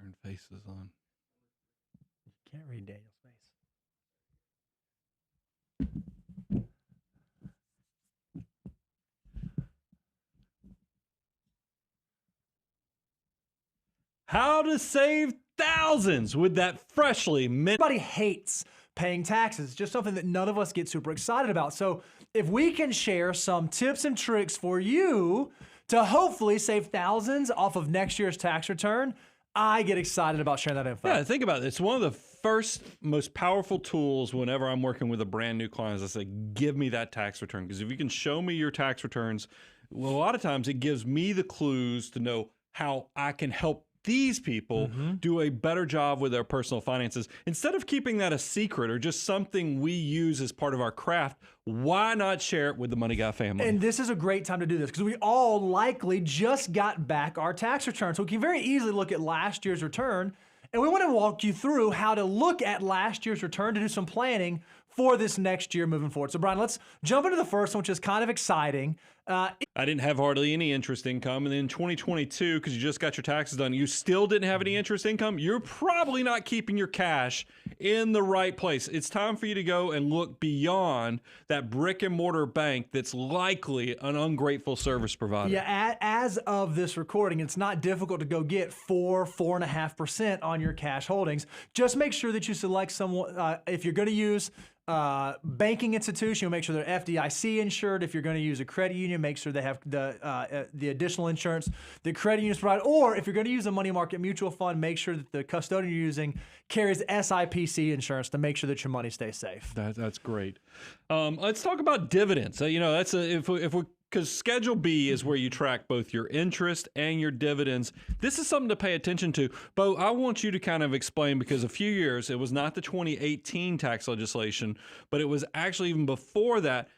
turn faces on. You can't read Daniel's face. How to save thousands with that freshly mint. Everybody hates paying taxes. It's just something that none of us get super excited about. So if we can share some tips and tricks for you to hopefully save thousands off of next year's tax return, I get excited about sharing that info. Yeah, think about it. It's one of the first, most powerful tools whenever I'm working with a brand new client. I say, give me that tax return. Because if you can show me your tax returns, well, a lot of times it gives me the clues to know how I can help these people do a better job with their personal finances. Instead of keeping that a secret or just something we use as part of our craft, why not share it with the Money Guy family? And this is a great time to do this because we all likely just got back our tax return. So we can very easily look at last year's return, and we want to walk you through how to look at last year's return to do some planning for this next year moving forward. So Brian, let's jump into the first one, which is kind of exciting. I didn't have hardly any interest income. And then in 2022, because you just got your taxes done, you still didn't have any interest income. You're probably not keeping your cash in the right place. It's time for you to go and look beyond that brick and mortar bank that's likely an ungrateful service provider. Yeah, as of this recording, it's not difficult to go get 4.5% on your cash holdings. Just make sure that you select someone, if you're going to use banking institution, you'll make sure they're FDIC insured. If you're going to use a credit union, make sure they have the additional insurance the credit unions provide. Or if you're going to use a money market mutual fund, make sure that the custodian you're using carries SIPC insurance to make sure that your money stays safe. That's great. Let's talk about dividends. That's because Schedule B is where you track both your interest and your dividends. This is something to pay attention to. Bo, I want you to kind of explain, because a few years, it was not the 2018 tax legislation, but it was actually even before that.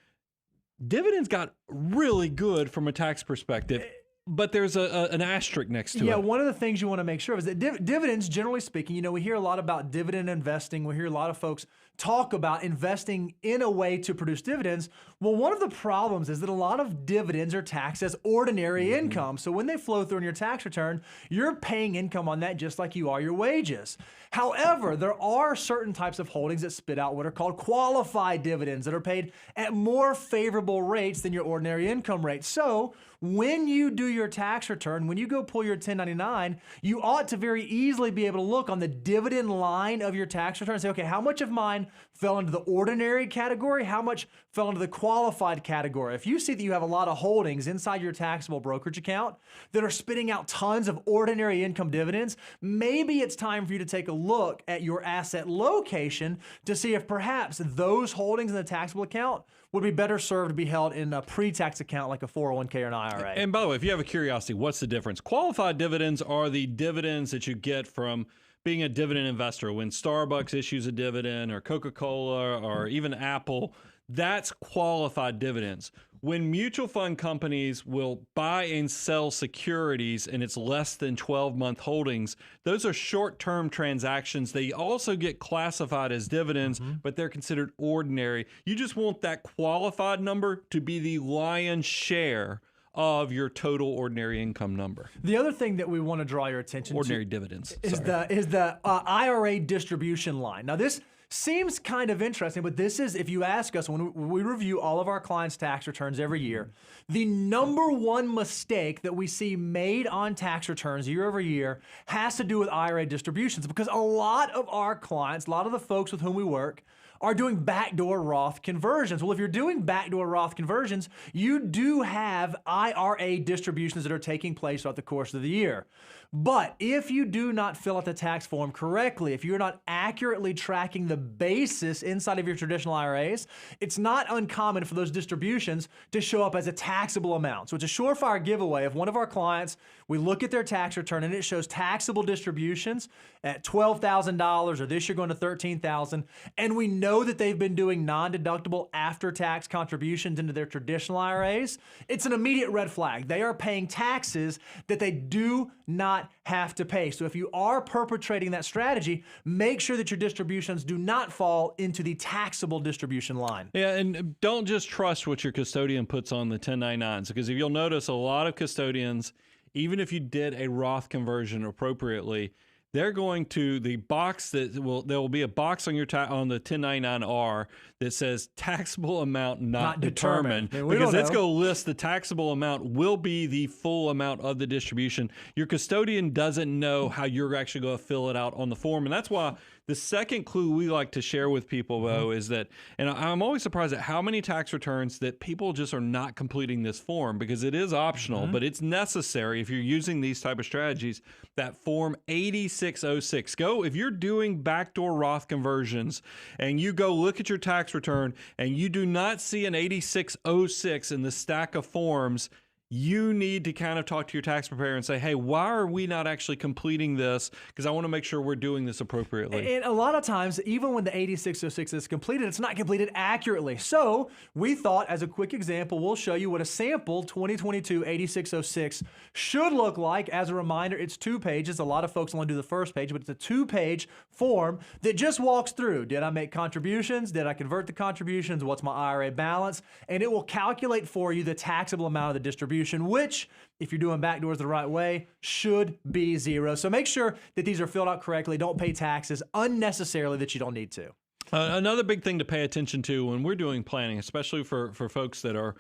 Dividends got really good from a tax perspective, but there's an asterisk next to it. Yeah, one of the things you want to make sure is that dividends, generally speaking, we hear a lot about dividend investing. We hear a lot of folks talk about investing in a way to produce dividends. Well, one of the problems is that a lot of dividends are taxed as ordinary income. So when they flow through in your tax return, you're paying income on that just like you are your wages. However, there are certain types of holdings that spit out what are called qualified dividends that are paid at more favorable rates than your ordinary income rate. So when you do your tax return, when you go pull your 1099, you ought to very easily be able to look on the dividend line of your tax return and say, okay, how much of mine fell into the ordinary category? How much fell into the qualified category? If you see that you have a lot of holdings inside your taxable brokerage account that are spitting out tons of ordinary income dividends, maybe it's time for you to take a look at your asset location to see if perhaps those holdings in the taxable account would be better served to be held in a pre-tax account like a 401k or an IRA. And by the way, if you have a curiosity, what's the difference? Qualified dividends are the dividends that you get from being a dividend investor. When Starbucks issues a dividend, or Coca-Cola, or even Apple, that's qualified dividends. When mutual fund companies will buy and sell securities and it's less than 12-month holdings, those are short-term transactions. They also get classified as dividends, but they're considered ordinary. You just want that qualified number to be the lion's share of your total ordinary income number. The other thing that we want to draw your attention Ordinary to dividends. is the IRA distribution line. Now this seems kind of interesting, but this is, if you ask us, when we review all of our clients' tax returns every year, the number one mistake that we see made on tax returns year over year has to do with IRA distributions, because a lot of our clients, a lot of the folks with whom we work, are doing backdoor Roth conversions. Well, if you're doing backdoor Roth conversions, you do have IRA distributions that are taking place throughout the course of the year. But if you do not fill out the tax form correctly, if you're not accurately tracking the basis inside of your traditional IRAs, it's not uncommon for those distributions to show up as a taxable amount. So it's a surefire giveaway of one of our clients. We look at their tax return and it shows taxable distributions at $12,000, or this year going to $13,000, and we know that they've been doing non-deductible after-tax contributions into their traditional IRAs. It's an immediate red flag. They are paying taxes that they do not have to pay. So if you are perpetrating that strategy, make sure that your distributions do not fall into the taxable distribution line. Yeah, and don't just trust what your custodian puts on the 1099s, because if you'll notice, a lot of custodians, even if you did a Roth conversion appropriately, they're going to the box there will be a box on your on the 1099-R that says taxable amount not determined. Because it's going to list the taxable amount will be the full amount of the distribution. Your custodian doesn't know how you're actually going to fill it out on the form. And that's why the second clue we like to share with people, though, is that, and I'm always surprised at how many tax returns that people just are not completing this form, because it is optional, but it's necessary if you're using these type of strategies. That form 8606. If you're doing backdoor Roth conversions and you go look at your tax return and you do not see an 8606 in the stack of forms, you need to kind of talk to your tax preparer and say, hey, why are we not actually completing this? Because I want to make sure we're doing this appropriately. And a lot of times, even when the 8606 is completed, it's not completed accurately. So we thought, as a quick example, we'll show you what a sample 2022 8606 should look like. As a reminder, it's 2 pages. A lot of folks only do the first page, but it's a 2-page form that just walks through. Did I make contributions? Did I convert the contributions? What's my IRA balance? And it will calculate for you the taxable amount of the distribution, which, if you're doing backdoors the right way, should be 0. So make sure that these are filled out correctly. Don't pay taxes unnecessarily that you don't need to. Another big thing to pay attention to when we're doing planning, especially for folks that are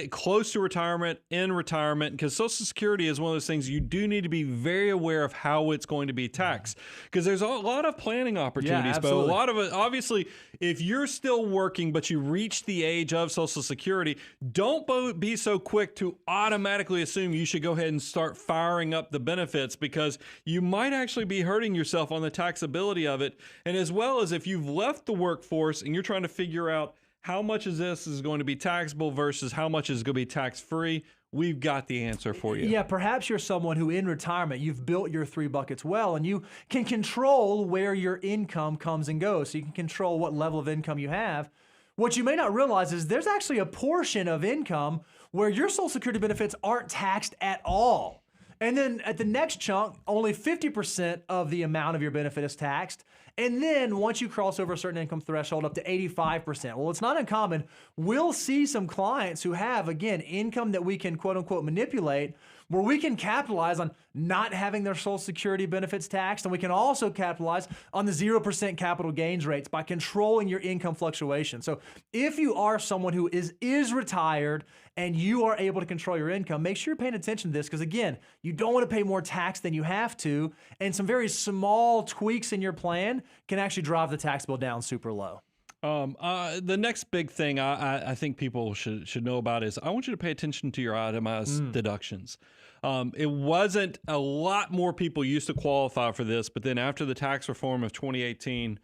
close to retirement, in retirement, because Social Security is one of those things you do need to be very aware of how it's going to be taxed, because there's a lot of planning opportunities, but a lot of it, obviously, if you're still working but you reach the age of Social Security, don't be so quick to automatically assume you should go ahead and start firing up the benefits, because you might actually be hurting yourself on the taxability of it. And as well as if you've left the workforce and you're trying to figure out how much of this is going to be taxable versus how much is going to be tax-free, we've got the answer for you. Yeah, perhaps you're someone who in retirement, you've built your 3 buckets well, and you can control where your income comes and goes. So you can control what level of income you have. What you may not realize is there's actually a portion of income where your Social Security benefits aren't taxed at all. And then at the next chunk, only 50% of the amount of your benefit is taxed. And then once you cross over a certain income threshold, up to 85%. Well, it's not uncommon. We'll see some clients who have, again, income that we can quote unquote manipulate, where we can capitalize on not having their Social Security benefits taxed. And we can also capitalize on the 0% capital gains rates by controlling your income fluctuation. So if you are someone who is retired and you are able to control your income, make sure you're paying attention to this, because again, you don't want to pay more tax than you have to. And some very small tweaks in your plan can actually drive the tax bill down super low. The next big thing I think people should know about is I want you to pay attention to your itemized deductions. It wasn't a lot more people used to qualify for this, but then after the tax reform of 2018,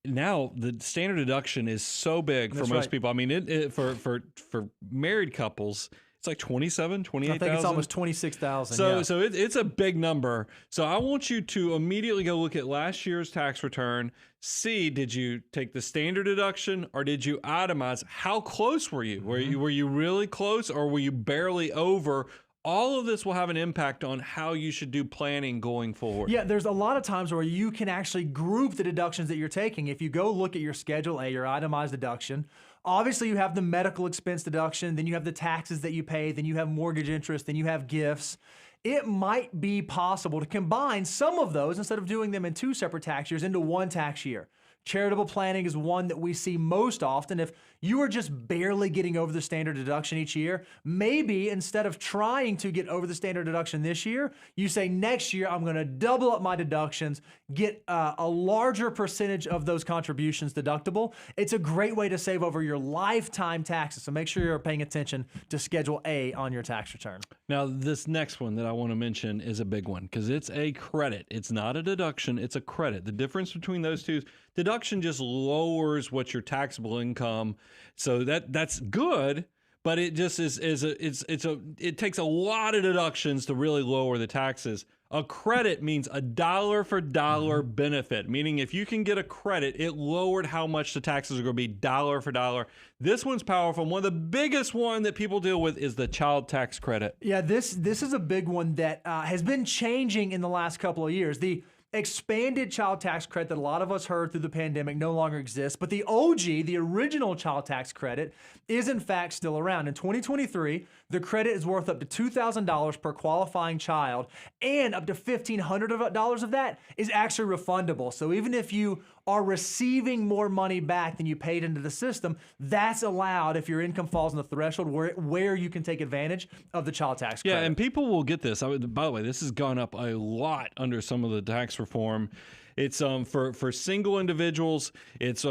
now the standard deduction is so big for most people. I mean, for married couples, it's like 27, 28,000. I think it's almost 26,000. So it's a big number. So I want you to immediately go look at last year's tax return. See, did you take the standard deduction or did you itemize? How close were you? Were you really close, or were you barely over? All of this will have an impact on how you should do planning going forward. Yeah, there's a lot of times where you can actually group the deductions that you're taking. If you go look at your Schedule A, your itemized deduction, obviously you have the medical expense deduction, then you have the taxes that you pay, then you have mortgage interest, then you have gifts. It might be possible to combine some of those, instead of doing them in 2 separate tax years, into 1 tax year. Charitable planning is one that we see most often. If you are just barely getting over the standard deduction each year, maybe instead of trying to get over the standard deduction this year, you say next year I'm going to double up my deductions, get a larger percentage of those contributions deductible. It's a great way to save over your lifetime taxes. So make sure you're paying attention to Schedule A on your tax return. Now, this next one that I want to mention is a big one, because it's a credit. It's not a deduction, it's a credit. The difference between those two, deduction just lowers what your taxable income. So that's good, but it just it takes a lot of deductions to really lower the taxes. A credit means a dollar for dollar benefit, meaning if you can get a credit, it lowered how much the taxes are going to be dollar for dollar. This one's powerful. One of the biggest one that people deal with is the child tax credit. Yeah, this is a big one that has been changing in the last couple of years. The expanded child tax credit that a lot of us heard through the pandemic no longer exists, but the OG, the original child tax credit, is in fact still around. In 2023, the credit is worth up to $2,000 per qualifying child, and up to $1,500 of that is actually refundable. So even if you are receiving more money back than you paid into the system, that's allowed if your income falls in the threshold where you can take advantage of the child tax credit. Yeah, and people will get this. By the way, this has gone up a lot under some of the tax reform. It's for single individuals, it's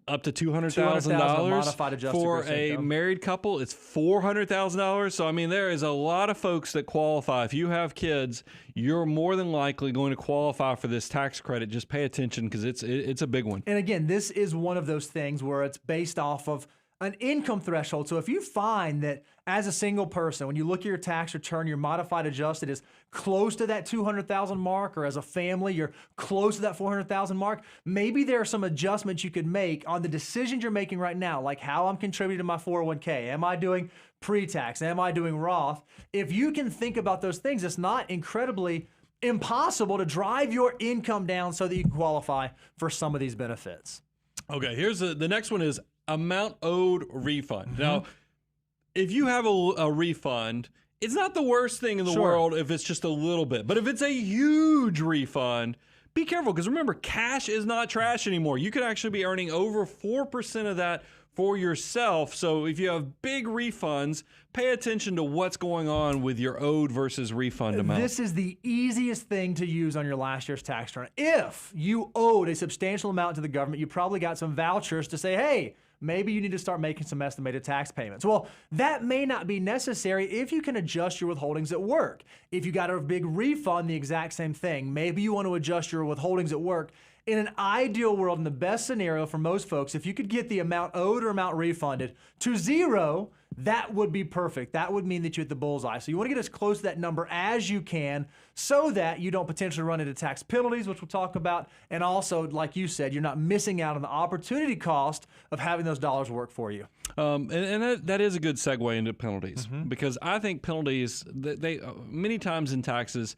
up to $200,000. For a married couple, it's $400,000. So I mean, there is a lot of folks that qualify. If you have kids, you're more than likely going to qualify for this tax credit. Just pay attention because it's a big one. And again, this is one of those things where it's based off of an income threshold. So if you find that as a single person, when you look at your tax return, your modified adjusted is close to that 200,000 mark, or as a family, you're close to that 400,000 mark, maybe there are some adjustments you could make on the decisions you're making right now, like how I'm contributing to my 401k. Am I doing pre-tax? Am I doing Roth? If you can think about those things, it's not incredibly impossible to drive your income down so that you can qualify for some of these benefits. Okay, here's the next one is amount owed refund. Now, if you have a refund, it's not the worst thing in the world if it's just a little bit. But if it's a huge refund, be careful, because remember, cash is not trash anymore. You could actually be earning over 4% of that for yourself. So if you have big refunds, pay attention to what's going on with your owed versus refund amount. This is the easiest thing to use on your last year's tax return. If you owed a substantial amount to the government, you probably got some vouchers to say, hey, maybe you need to start making some estimated tax payments. Well, that may not be necessary if you can adjust your withholdings at work. If you got a big refund, the exact same thing. Maybe you want to adjust your withholdings at work. In an ideal world, in the best scenario for most folks, if you could get the amount owed or amount refunded to zero, that would be perfect. That would mean that you hit the bullseye. So you want to get as close to that number as you can so that you don't potentially run into tax penalties, which we'll talk about. And also, like you said, you're not missing out on the opportunity cost of having those dollars work for you. And that is a good segue into penalties, because I think penalties, they many times in taxes,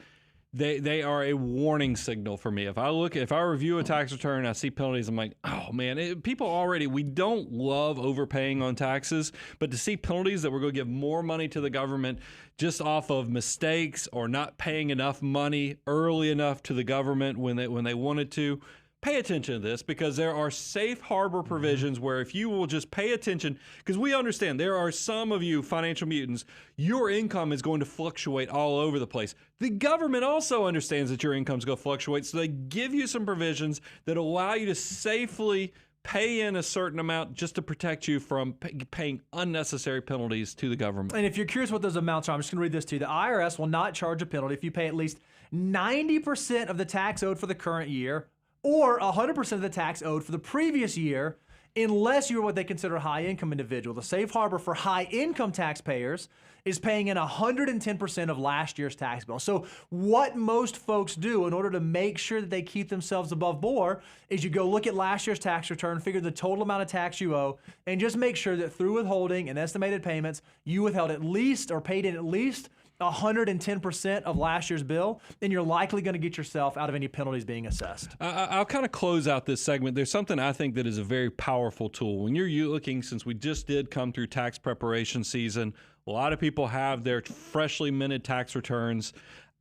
they are a warning signal for me. If I review a tax return and I see penalties, I'm like, oh man, we don't love overpaying on taxes, but to see penalties that we're going to give more money to the government just off of mistakes or not paying enough money early enough to the government when they wanted to, pay attention to this, because there are safe harbor provisions where if you will just pay attention, because we understand there are some of you financial mutants, your income is going to fluctuate all over the place. The government also understands that your income is going to fluctuate, so they give you some provisions that allow you to safely pay in a certain amount just to protect you from paying unnecessary penalties to the government. And if you're curious what those amounts are, I'm just going to read this to you. The IRS will not charge a penalty if you pay at least 90% of the tax owed for the current year, or 100% of the tax owed for the previous year, unless you're what they consider a high-income individual. The safe harbor for high-income taxpayers is paying in 110% of last year's tax bill. So what most folks do in order to make sure that they keep themselves above board is you go look at last year's tax return, figure the total amount of tax you owe, and just make sure that through withholding and estimated payments, you withheld at least or paid in at least 110% of last year's bill, then you're likely going to get yourself out of any penalties being assessed. I'll kind of close out this segment. There's something I think that is a very powerful tool. When you're looking, since we just did come through tax preparation season, a lot of people have their freshly minted tax returns.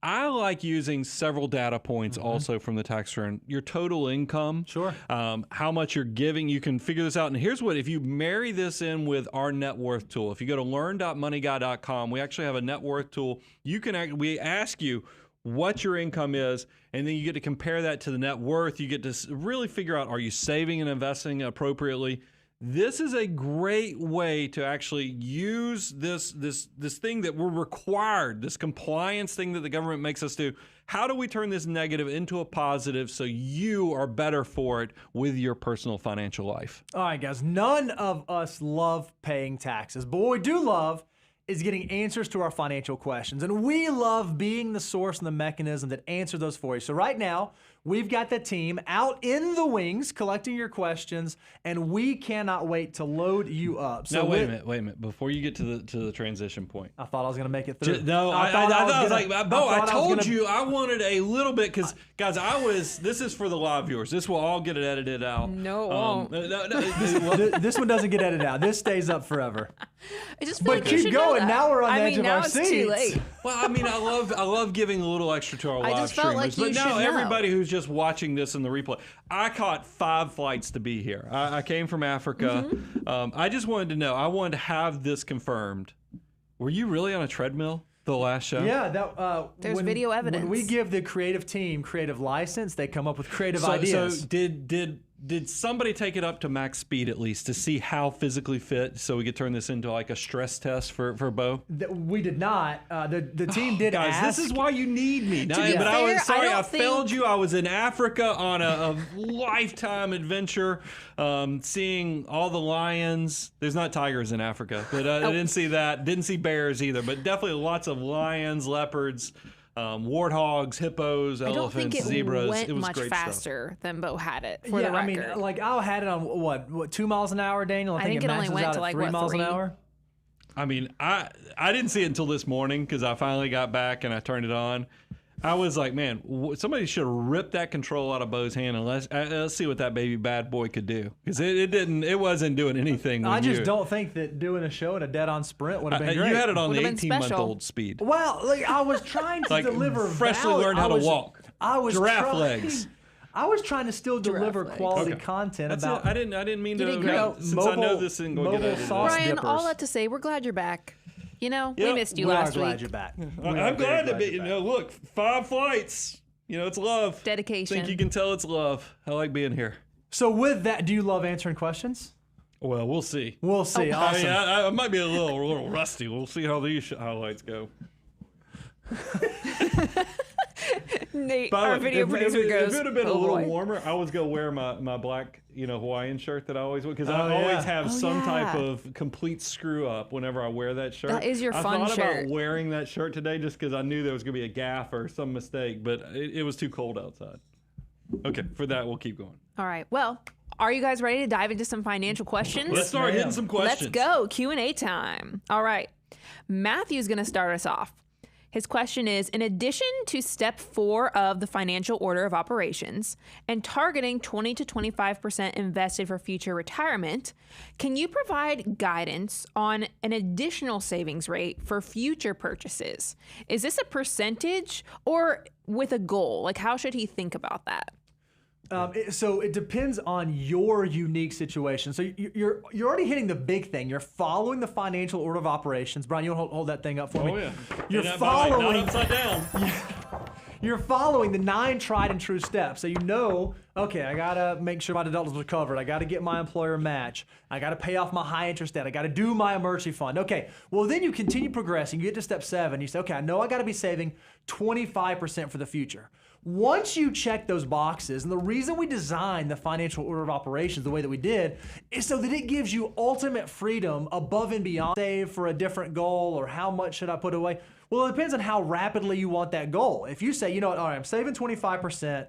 I like using several data points also from the tax return. Your total income, how much you're giving, you can figure this out. And here's what, if you marry this in with our net worth tool, if you go to learn.moneyguy.com, we actually have a net worth tool. We ask you what your income is, and then you get to compare that to the net worth. You get to really figure out, are you saving and investing appropriately? This is a great way to actually use this thing that we're required, this compliance thing that the government makes us do. How do we turn this negative into a positive so you are better for it with your personal financial life? All right, guys, none of us love paying taxes, but what we do love is getting answers to our financial questions. And we love being the source and the mechanism that answer those for you. So right now, We've got the team out in the wings collecting your questions, and we cannot wait to load you up. So now, wait a minute. Before you get to the transition point. I thought I was going to make it through. I told you I wanted a little bit because, guys, this is for the live viewers. This will all get it edited out. No, it won't. This one doesn't get edited out. This stays up forever. I just feel But like you keep should going. know that. Now we're on the edge of now our it's seats. too late. Well, I mean, I love giving a little extra to our live just felt streamers. like you But now should know. everybody who's just watching this in the replay, I caught 5 flights to be here. I came from Africa. I just wanted to know. I wanted to have this confirmed. Were you really on a treadmill the last show? Yeah, There's video evidence. When we give the creative team creative license, they come up with creative ideas. So did somebody take it up to max speed at least to see how physically fit, so we could turn this into like a stress test for Bo? We did not. The team did Guys, ask. this is why you need me. To be But I fair, was sorry, I I don't failed think- you. I was in Africa on a lifetime adventure, seeing all the lions. There's not tigers in Africa, but I didn't see that. Didn't see bears either, but definitely lots of lions, leopards, warthogs, hippos, I don't elephants, think it zebras. went It was much great faster than Bo had it. For the I record, mean, like I had it on what 2 miles an hour, Daniel. I think think it only maxes went out to, at like, 3 what, miles an 3? hour. I mean, I didn't see it until this morning because I finally got back and I turned it on. I was like, man, somebody should have ripped that control out of Bo's hand and let's see what that baby bad boy could do, because it wasn't doing anything. I just don't think that doing a show in a dead-on sprint would have been great. You had it on the Would've been special. 18-month-old speed. Well, like I was trying to Like deliver freshly value. learned how to walk. I was Giraffe trying, legs. I was trying to still deliver legs. quality Okay. content That's about. it. I didn't mean to. did great. Since I know this isn't going to get Mobile edited. sauce Brian, dippers. all that to say, we're glad you're back. You know, we Yep. missed you We are last glad week. you're back. I'm glad to be. You know, look, 5 flights. You know, it's love. I Dedication. think you can tell it's love. I like being here. So with that, do you love answering questions? Well, we'll see. We'll see. Awesome. I might be a little rusty. We'll see how these highlights go. Nate, By our the way, video producer goes, if it would have been "Oh, a little boy." warmer, I was gonna wear my black, Hawaiian shirt that I always wear, because I Oh, always yeah. have Oh, some type yeah. of complete screw up whenever I wear that shirt. That is your I fun thought shirt. about wearing that shirt today just because I knew there was gonna be a gaffe or some mistake, but it was too cold outside. Okay, for that we'll keep going. All right. Well, are you guys ready to dive into some financial questions? Let's start ma'am. hitting some questions. Let's go. Q&A time. All right. Matthew's going to start us off. His question is, in addition to step 4 of the financial order of operations and targeting 20 to 25% invested for future retirement, can you provide guidance on an additional savings rate for future purchases? Is this a percentage or with a goal? Like, how should he think about that? So it depends on your unique situation. So you're already hitting the big thing. You're following the financial order of operations. Brian, you want to hold that thing up for me? Oh yeah. You're And by the way, following. not upside down. You're following the 9 tried and true steps. So you know, okay, I gotta make sure my deductibles are covered. I gotta get my employer match. I gotta pay off my high interest debt. I gotta do my emergency fund. Okay, well then you continue progressing. You get to step 7. You say, okay, I know I gotta be saving 25% for the future. Once you check those boxes, and the reason we designed the financial order of operations the way that we did is so that it gives you ultimate freedom above and beyond save for a different goal, or how much should I put away? Well, it depends on how rapidly you want that goal. If you say, you know what, all right, I'm saving 25%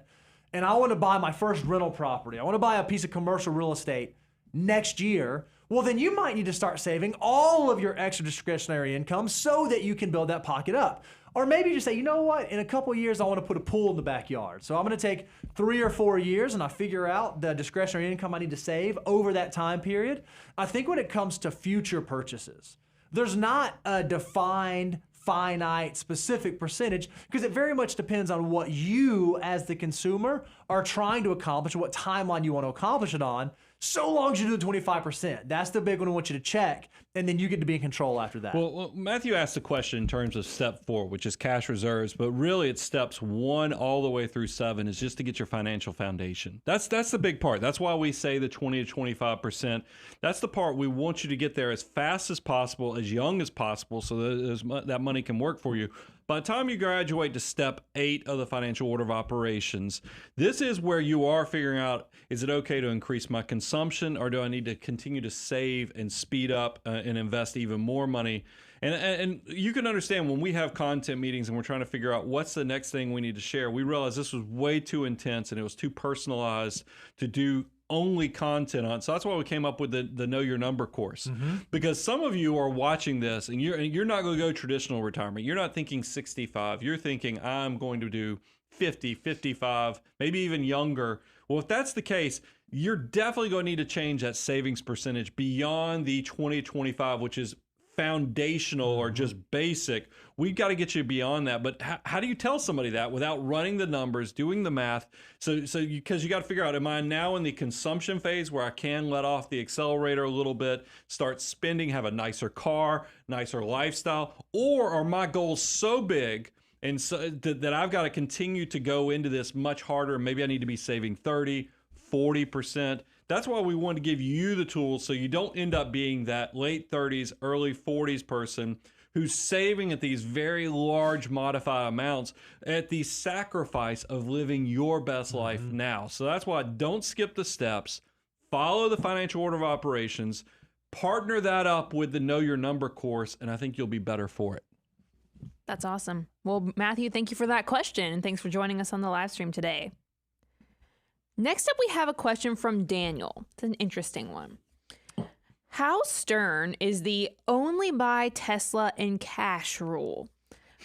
and I want to buy my first rental property, I want to buy a piece of commercial real estate next year, well, then you might need to start saving all of your extra discretionary income so that you can build that pocket up. Or maybe you just say, you know what, in a couple of years, I want to put a pool in the backyard. So I'm going to take 3 or 4 years and I figure out the discretionary income I need to save over that time period. I think when it comes to future purchases, there's not a defined, finite, specific percentage, because it very much depends on what you as the consumer are trying to accomplish, what timeline you want to accomplish it on, so long as you do the 25%. That's the big one I want you to check, and then you get to be in control after that. Well, Matthew asked the question in terms of step 4, which is cash reserves, but really it's steps 1 all the way through 7 is just to get your financial foundation. That's the big part. That's why we say the 20 to 25%. That's the part we want you to get there as fast as possible, as young as possible, so that that money can work for you. By the time you graduate to step 8 of the financial order of operations, this is where you are figuring out, is it okay to increase my consumption, or do I need to continue to save and speed up and invest even more money? And you can understand when we have content meetings and we're trying to figure out what's the next thing we need to share, we realized this was way too intense and it was too personalized to do only content on. So that's why we came up with the Know Your Number course. Because some of you are watching this and you're not going to go traditional retirement. You're not thinking 65. You're thinking I'm going to do 50, 55, maybe even younger. Well, if that's the case, you're definitely going to need to change that savings percentage beyond the 20-25, which is foundational or just basic. We've got to get you beyond that. But how do you tell somebody that without running the numbers, doing the math? Because you got to figure out, am I now in the consumption phase where I can let off the accelerator a little bit, start spending, have a nicer car, nicer lifestyle, or are my goals so big and so that I've got to continue to go into this much harder? Maybe I need to be saving 30, 40%. That's why we want to give you the tools so you don't end up being that late 30s, early 40s person who's saving at these very large modified amounts at the sacrifice of living your best life now. So that's why don't skip the steps, follow the financial order of operations, partner that up with the Know Your Number course, and I think you'll be better for it. That's awesome. Well, Matthew, thank you for that question, and thanks for joining us on the live stream today. Next up, we have a question from Daniel. It's an interesting one. How stern is the only buy Tesla in cash rule?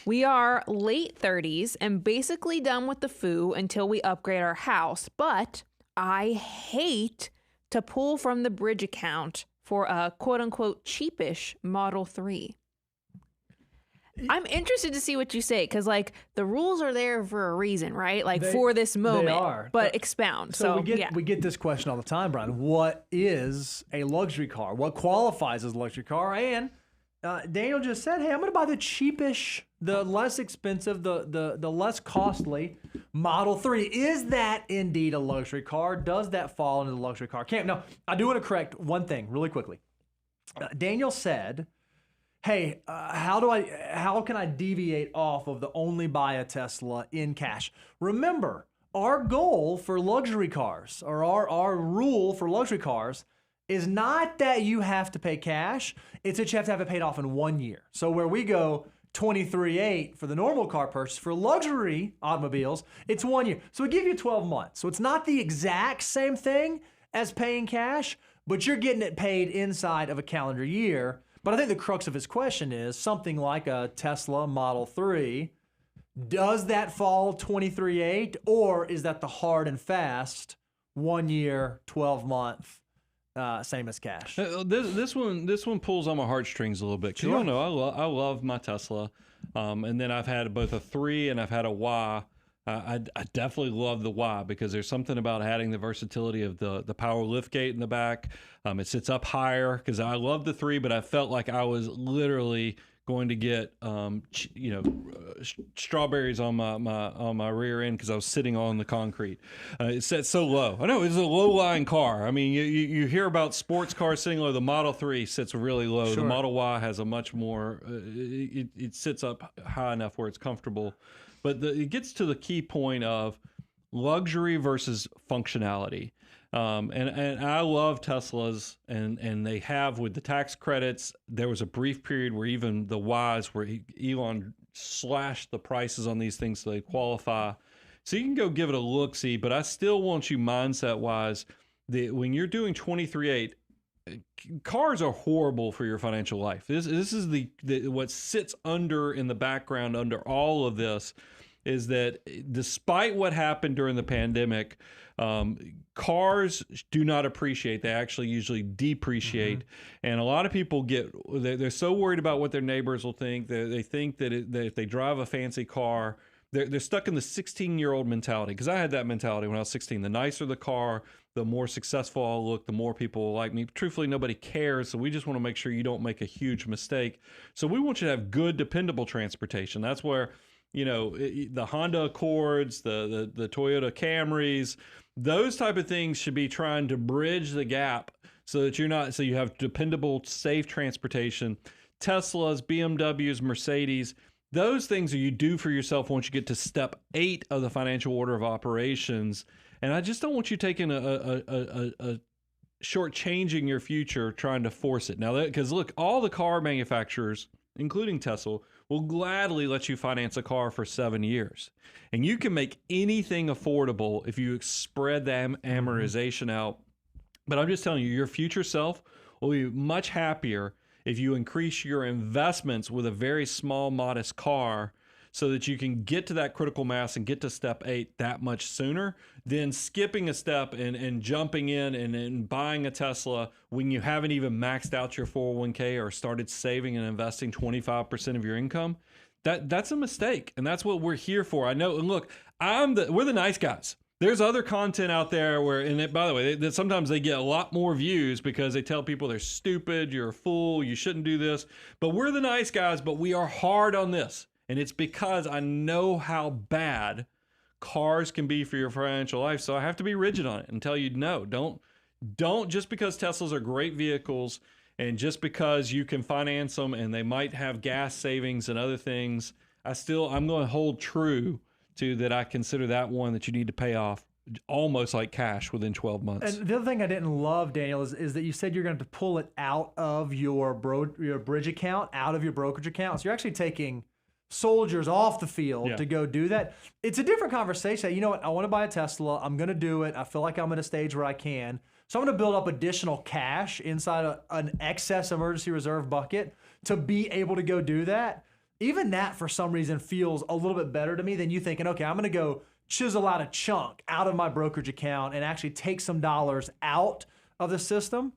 We are late 30s and basically done with the foo until we upgrade our house, but I hate to pull from the bridge account for a quote-unquote cheapish Model 3. I'm interested to see what you say, because like the rules are there for a reason, right? Like for this moment, they are. But expound. So we get this question all the time, Brian. What is a luxury car? What qualifies as a luxury car? And Daniel just said, hey, I'm going to buy the cheapish, the less expensive, the less costly Model 3. Is that indeed a luxury car? Does that fall into the luxury car camp? Now, I do want to correct one thing really quickly. Daniel said, hey, how can I deviate off of the only buy a Tesla in cash? Remember, our goal for luxury cars, or our rule for luxury cars, is not that you have to pay cash, it's that you have it paid off in 1 year. So where we go 23.8 for the normal car purchase, for luxury automobiles, it's 1 year. So we give you 12 months. So it's not the exact same thing as paying cash, but you're getting it paid inside of a calendar year. But I think the crux of his question is something like a Tesla Model 3. Does that fall 23.8, or is that the hard and fast 1 year, 12 month, same as cash? This one pulls on my heartstrings a little bit. Sure. You know, I love my Tesla, and then I've had both a 3 and I've had a Y. I definitely love the Y because there's something about adding the versatility of the power lift gate in the back. It sits up higher because I love the 3, but I felt like I was literally going to get strawberries on my rear end because I was sitting on the concrete. It sat so low. I know it's a low lying car. I mean, you hear about sports cars sitting low. The Model 3 sits really low. Sure. The Model Y has a much more. It sits up high enough where it's comfortable. But it gets to the key point of luxury versus functionality. And I love Teslas, and they have with the tax credits. There was a brief period where even the Ys, where Elon slashed the prices on these things so they qualify. So you can go give it a look-see, but I still want you mindset-wise, when you're doing 23.8, cars are horrible for your financial life. This is the what sits under in the background under all of this is that despite what happened during the pandemic, cars do not appreciate. They actually usually depreciate. And a lot of people they're so worried about what their neighbors will think. They think that if they drive a fancy car, they're stuck in the 16-year-old mentality. Because I had that mentality when I was 16. The nicer the car, the more successful I'll look, the more people will like me. Truthfully, nobody cares, so we just want to make sure you don't make a huge mistake. So we want you to have good, dependable transportation. That's where, the Honda Accords, the Toyota Camrys, those type of things should be trying to bridge the gap so that so you have dependable, safe transportation. Teslas, BMWs, Mercedes, Those things are you do for yourself once you get to step 8 of the financial order of operations. And I just don't want you taking a shortchanging your future trying to force it. Now, because look, all the car manufacturers, including Tesla, will gladly let you finance a car for 7 years. And you can make anything affordable if you spread the amortization out. But I'm just telling you, your future self will be much happier if you increase your investments with a very small, modest car so that you can get to that critical mass and get to step 8 that much sooner than skipping a step and jumping in and buying a Tesla when you haven't even maxed out your 401k or started saving and investing 25% of your income. That's a mistake, and that's what we're here for. I know, and look, we're the nice guys. There's other content out there where, and by the way, sometimes they get a lot more views because they tell people they're stupid, you're a fool, you shouldn't do this. But we're the nice guys, but we are hard on this. And it's because I know how bad cars can be for your financial life. So I have to be rigid on it and tell you, no, don't just because Teslas are great vehicles and just because you can finance them and they might have gas savings and other things, I'm going to hold true to that. I consider that one that you need to pay off almost like cash within 12 months. And the other thing I didn't love, Daniel, is that you said you're going to pull it out of your bridge account, out of your brokerage account. So you're actually taking soldiers off the field to go do that. It's a different conversation. You know what? I want to buy a Tesla. I'm going to do it. I feel like I'm at a stage where I can. So I'm going to build up additional cash inside an excess emergency reserve bucket to be able to go do that. Even that, for some reason, feels a little bit better to me than you thinking, okay, I'm going to go chisel out a chunk out of my brokerage account and actually take some dollars out of the system.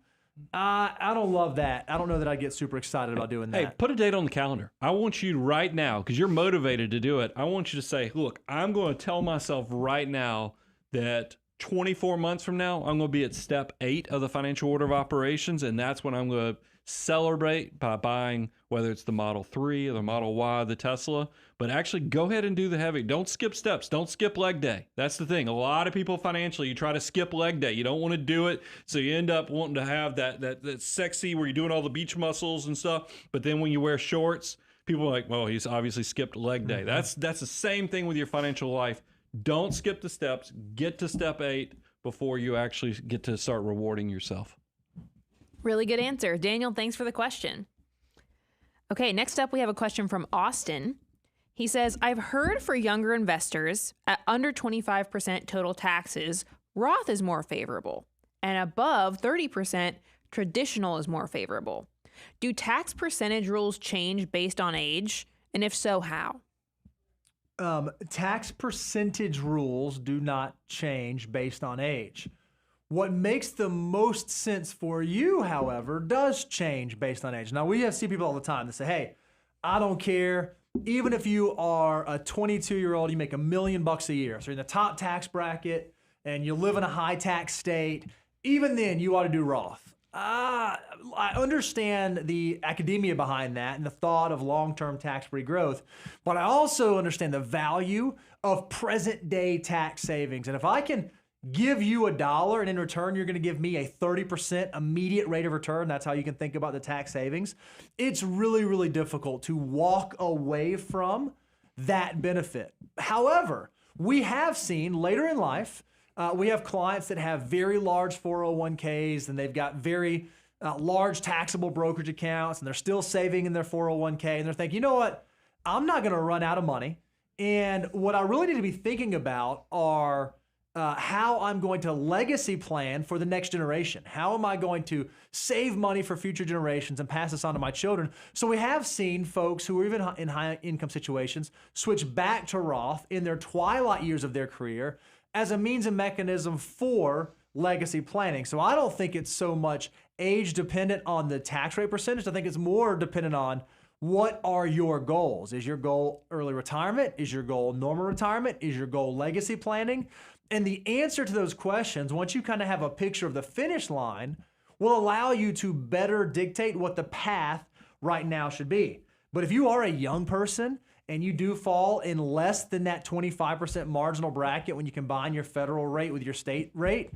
I don't love that. I don't know that I get super excited about doing that. Hey, put a date on the calendar. I want you right now, because you're motivated to do it. I want you to say, look, I'm going to tell myself right now that 24 months from now, I'm going to be at step 8 of the financial order of operations, and that's when I'm going to celebrate by buying, whether it's the Model 3 or the Model Y, the Tesla, but actually go ahead and do the heavy. Don't skip steps. Don't skip leg day. That's the thing. A lot of people financially, you try to skip leg day. You don't want to do it, so you end up wanting to have that sexy where you're doing all the beach muscles and stuff, but then when you wear shorts, people are like, well, he's obviously skipped leg day. That's the same thing with your financial life. Don't skip the steps. Get to step 8 before you actually get to start rewarding yourself. Really good answer. Daniel, thanks for the question. Okay, next up we have a question from Austin. He says, I've heard for younger investors at under 25% total taxes, Roth is more favorable, and above 30%, traditional is more favorable. Do tax percentage rules change based on age? And if so, how? Tax percentage rules do not change based on age. What makes the most sense for you, however, does change based on age. Now, we see people all the time that say, hey, I don't care. Even if you are a 22-year-old, you make $1 million a year. So you're in the top tax bracket and you live in a high tax state, even then you ought to do Roth. I understand the academia behind that and the thought of long-term tax-free growth, but I also understand the value of present-day tax savings. And if I can give you $1 and in return you're going to give me a 30% immediate rate of return, that's how you can think about the tax savings, it's really, really difficult to walk away from that benefit. However, we have seen later in life, we have clients that have very large 401ks and they've got very large taxable brokerage accounts and they're still saving in their 401k and they're thinking, you know what, I'm not going to run out of money. And what I really need to be thinking about are how I'm going to legacy plan for the next generation. How am I going to save money for future generations and pass this on to my children? So we have seen folks who are even in high income situations switch back to Roth in their twilight years of their career as a means and mechanism for legacy planning. So I don't think it's so much age dependent on the tax rate percentage. I think it's more dependent on what are your goals? Is your goal early retirement? Is your goal normal retirement? Is your goal legacy planning? And the answer to those questions, once you kind of have a picture of the finish line, will allow you to better dictate what the path right now should be. But if you are a young person and you do fall in less than that 25% marginal bracket when you combine your federal rate with your state rate,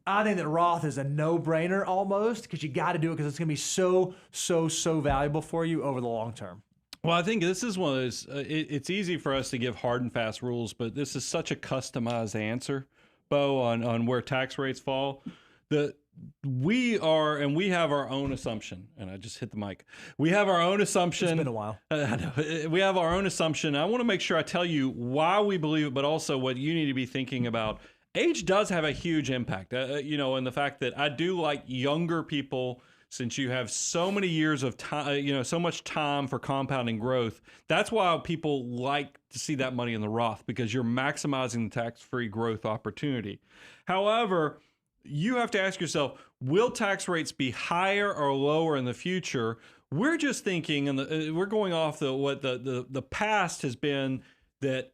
I think that Roth is a no-brainer almost, because you got to do it because it's going to be so valuable for you over the long term. Well, I think this is one of those, it's easy for us to give hard and fast rules, but this is such a customized answer, Bo, on where tax rates fall. We have our own assumption, and I just hit the mic. We have our own assumption. It's been a while. I know. We have our own assumption. I want to make sure I tell you why we believe it, but also what you need to be thinking about. Age does have a huge impact, and the fact that I do like younger people, since you have so many years of time, so much time for compounding growth. That's why people like to see that money in the Roth, because you're maximizing the tax-free growth opportunity. However, you have to ask yourself, will tax rates be higher or lower in the future? We're just thinking, and we're going off what the past has been, that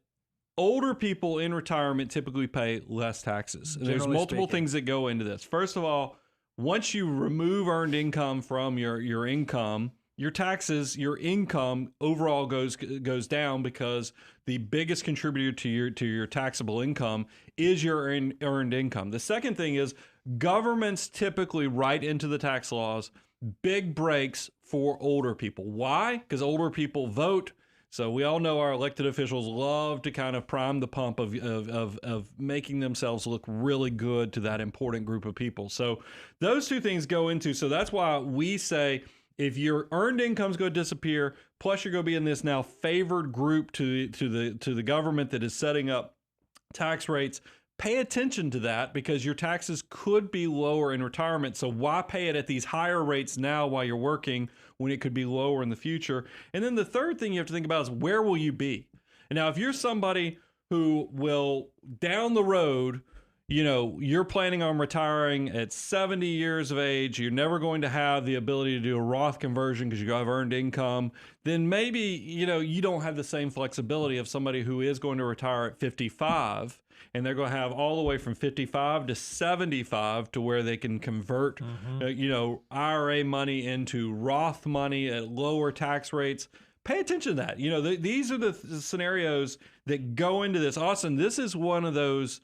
older people in retirement typically pay less taxes. And there's multiple things that go into this. First of all, once you remove earned income from your income, your taxes, your income overall goes down, because the biggest contributor to your taxable income is your earned income. The second thing is governments typically write into the tax laws big breaks for older people. Why? Because older people vote. So we all know our elected officials love to kind of prime the pump of making themselves look really good to that important group of people. So those two things go into, so that's why we say, if your earned income's going to disappear, plus you're going to be in this now favored group to the government that is setting up tax rates, pay attention to that, because your taxes could be lower in retirement. So why pay it at these higher rates now while you're working when it could be lower in the future? And then the third thing you have to think about is, where will you be? And now, if you're somebody who will down the road, you're planning on retiring at 70 years of age, you're never going to have the ability to do a Roth conversion because you have earned income, then maybe, you don't have the same flexibility of somebody who is going to retire at 55, and they're going to have all the way from 55 to 75 to where they can convert, IRA money into Roth money at lower tax rates. Pay attention to that. These are the scenarios that go into this. Austin, this is one of those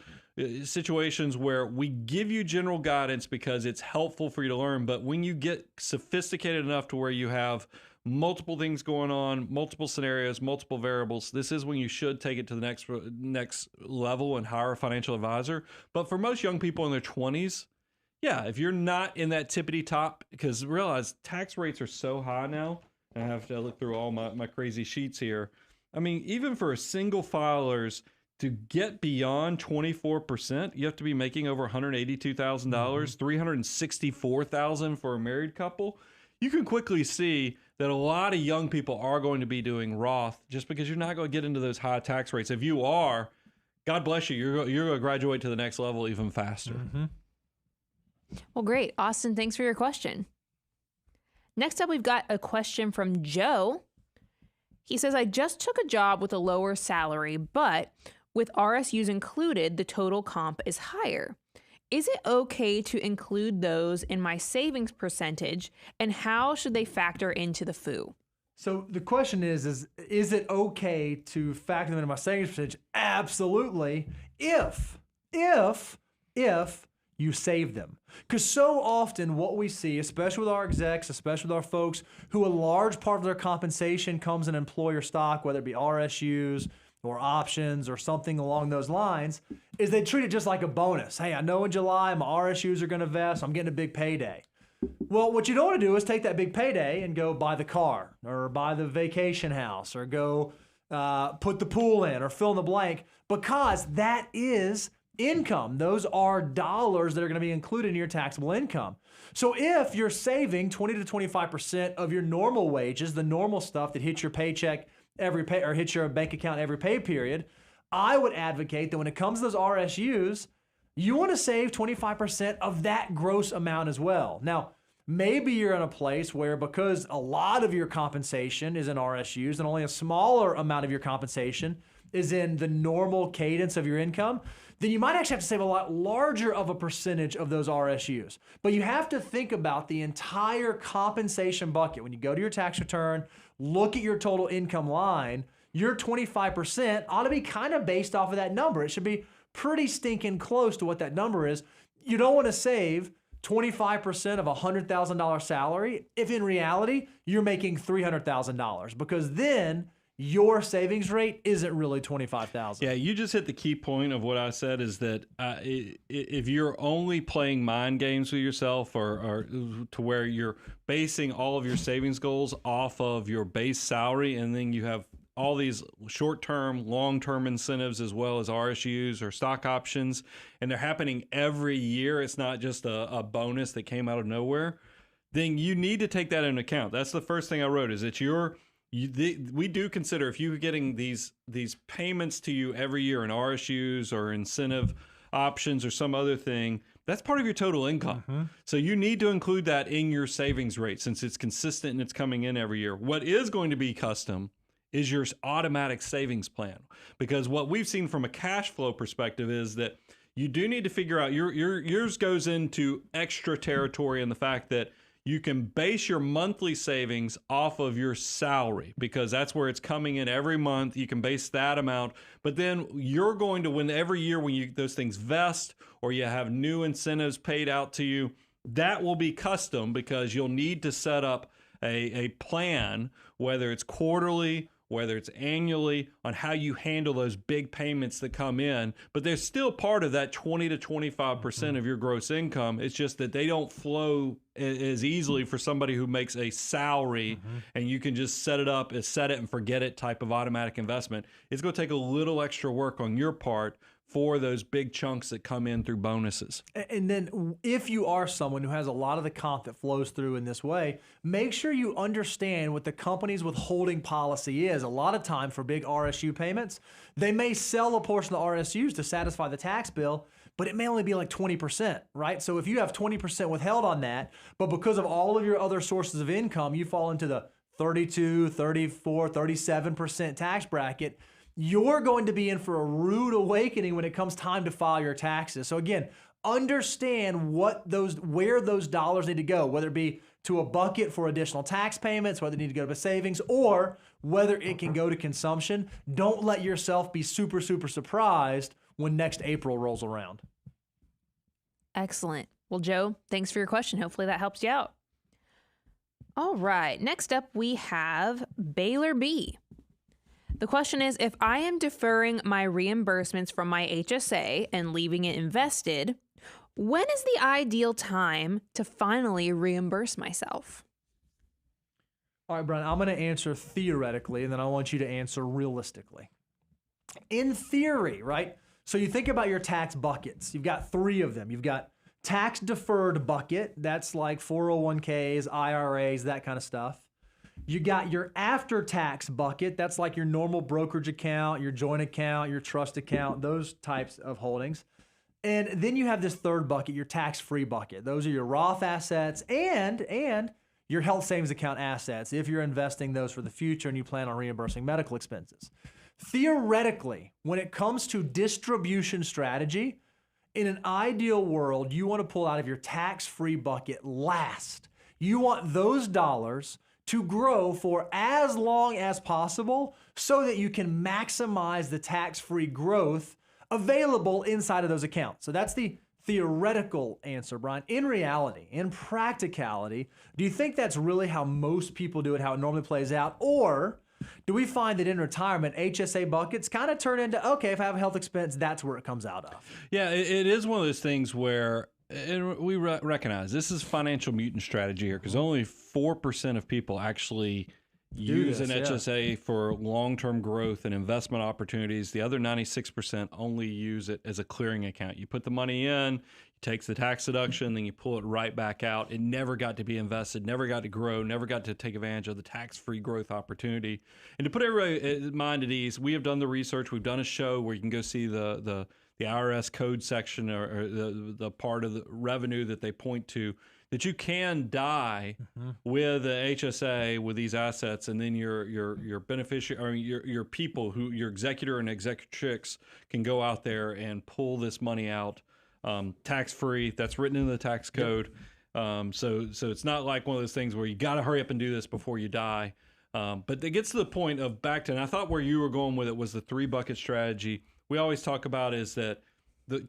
situations where we give you general guidance because it's helpful for you to learn. But when you get sophisticated enough to where you have multiple things going on, multiple scenarios, multiple variables, this is when you should take it to the next level and hire a financial advisor. But for most young people in their 20s, if you're not in that tippity top, because realize tax rates are so high now, and I have to look through all my crazy sheets here. I mean, even for single filers, to get beyond 24%, you have to be making over $182,000, $364,000 for a married couple. You can quickly see that a lot of young people are going to be doing Roth, just because you're not going to get into those high tax rates. If you are, God bless you, you're going to graduate to the next level even faster. Well, great. Austin, thanks for your question. Next up, we've got a question from Joe. He says, I just took a job with a lower salary, but with RSUs included, the total comp is higher. Is it okay to include those in my savings percentage, and how should they factor into the FU? So the question is it okay to factor them into my savings percentage? Absolutely. If you save them. Because so often what we see, especially with our execs, especially with our folks who a large part of their compensation comes in employer stock, whether it be RSUs or options or something along those lines, is they treat it just like a bonus. Hey, I know in July my RSUs are going to vest, I'm getting a big payday. Well, what you don't want to do is take that big payday and go buy the car or buy the vacation house or go put the pool in or fill in the blank, because that is income. Those are dollars that are going to be included in your taxable income. So if you're saving 20 to 25% of your normal wages, the normal stuff that hits your paycheck or hits your bank account every pay period, I would advocate that when it comes to those RSUs, you want to save 25% of that gross amount as well. Now, maybe you're in a place where, because a lot of your compensation is in RSUs and only a smaller amount of your compensation is in the normal cadence of your income, then you might actually have to save a lot larger of a percentage of those RSUs. But you have to think about the entire compensation bucket. When you go to your tax return, look at your total income line, your 25% ought to be kind of based off of that number. It should be pretty stinking close to what that number is. You don't want to save 25% of a $100,000 salary if in reality you're making $300,000, because then your savings rate isn't really $25,000. Yeah, you just hit the key point of what I said, is that if you're only playing mind games with yourself, or to where you're basing all of your savings goals off of your base salary, and then you have all these short-term, long-term incentives as well as RSUs or stock options, and they're happening every year. It's not just a bonus that came out of nowhere. Then you need to take that into account. That's the first thing I wrote, is that we do consider, if you're getting these payments to you every year in RSUs or incentive options or some other thing, that's part of your total income. So you need to include that in your savings rate, since it's consistent and it's coming in every year. What is going to be custom is your automatic savings plan, because what we've seen from a cash flow perspective is that you do need to figure out yours goes into extra territory in the fact that you can base your monthly savings off of your salary, because that's where it's coming in every month. You can base that amount, but then you're going to, when every year when those things vest or you have new incentives paid out to you, that will be custom, because you'll need to set up a plan, whether it's quarterly, whether it's annually, on how you handle those big payments that come in. But they're still part of that 20 to 25% of your gross income. It's just that they don't flow as easily for somebody who makes a salary and you can just set it up as set it and forget it type of automatic investment. It's going to take a little extra work on your part for those big chunks that come in through bonuses. And then if you are someone who has a lot of the comp that flows through in this way, make sure you understand what the company's withholding policy is. A lot of time for big RSU payments, they may sell a portion of the RSUs to satisfy the tax bill, but it may only be like 20%, right? So if you have 20% withheld on that, but because of all of your other sources of income, you fall into the 32, 34, 37% tax bracket, you're going to be in for a rude awakening when it comes time to file your taxes. So again, understand where those dollars need to go, whether it be to a bucket for additional tax payments, whether they need to go to savings, or whether it can go to consumption. Don't let yourself be super, super surprised when next April rolls around. Excellent. Well, Joe, thanks for your question. Hopefully that helps you out. All right. Next up, we have Baylor B. The question is, if I am deferring my reimbursements from my HSA and leaving it invested, when is the ideal time to finally reimburse myself? All right, Brian, I'm going to answer theoretically, and then I want you to answer realistically. In theory, right? So you think about your tax buckets. You've got 3 of them. You've got tax deferred bucket. That's like 401ks, IRAs, that kind of stuff. You got your after-tax bucket. That's like your normal brokerage account, your joint account, your trust account, those types of holdings. And then you have this third bucket, your tax-free bucket. Those are your Roth assets and your health savings account assets, if you're investing those for the future and you plan on reimbursing medical expenses. Theoretically, when it comes to distribution strategy, in an ideal world, you want to pull out of your tax-free bucket last. You want those dollars to grow for as long as possible so that you can maximize the tax-free growth available inside of those accounts. So that's the theoretical answer, Brian. In reality, in practicality, do you think that's really how most people do it, how it normally plays out? Or do we find that in retirement, HSA buckets kind of turn into, okay, if I have a health expense, that's where it comes out of? Yeah, it is one of those things where, and we recognize this is financial mutant strategy here, because only 4% of people actually use an HSA for long-term growth and investment opportunities. The other 96% only use it as a clearing account. You put the money in, it takes the tax deduction, then you pull it right back out. It never got to be invested, never got to grow, never got to take advantage of the tax-free growth opportunity. And to put everybody's mind at ease, we have done the research. We've done a show where you can go see the IRS code section or the part of the revenue that they point to, that you can die with a HSA with these assets, and then your beneficiary or your people who your executor and executrix can go out there and pull this money out tax free. That's written in the tax code. So it's not like one of those things where you got to hurry up and do this before you die. But it gets to the point of back to, and I thought where you were going with it was the 3 bucket strategy. We always talk about is that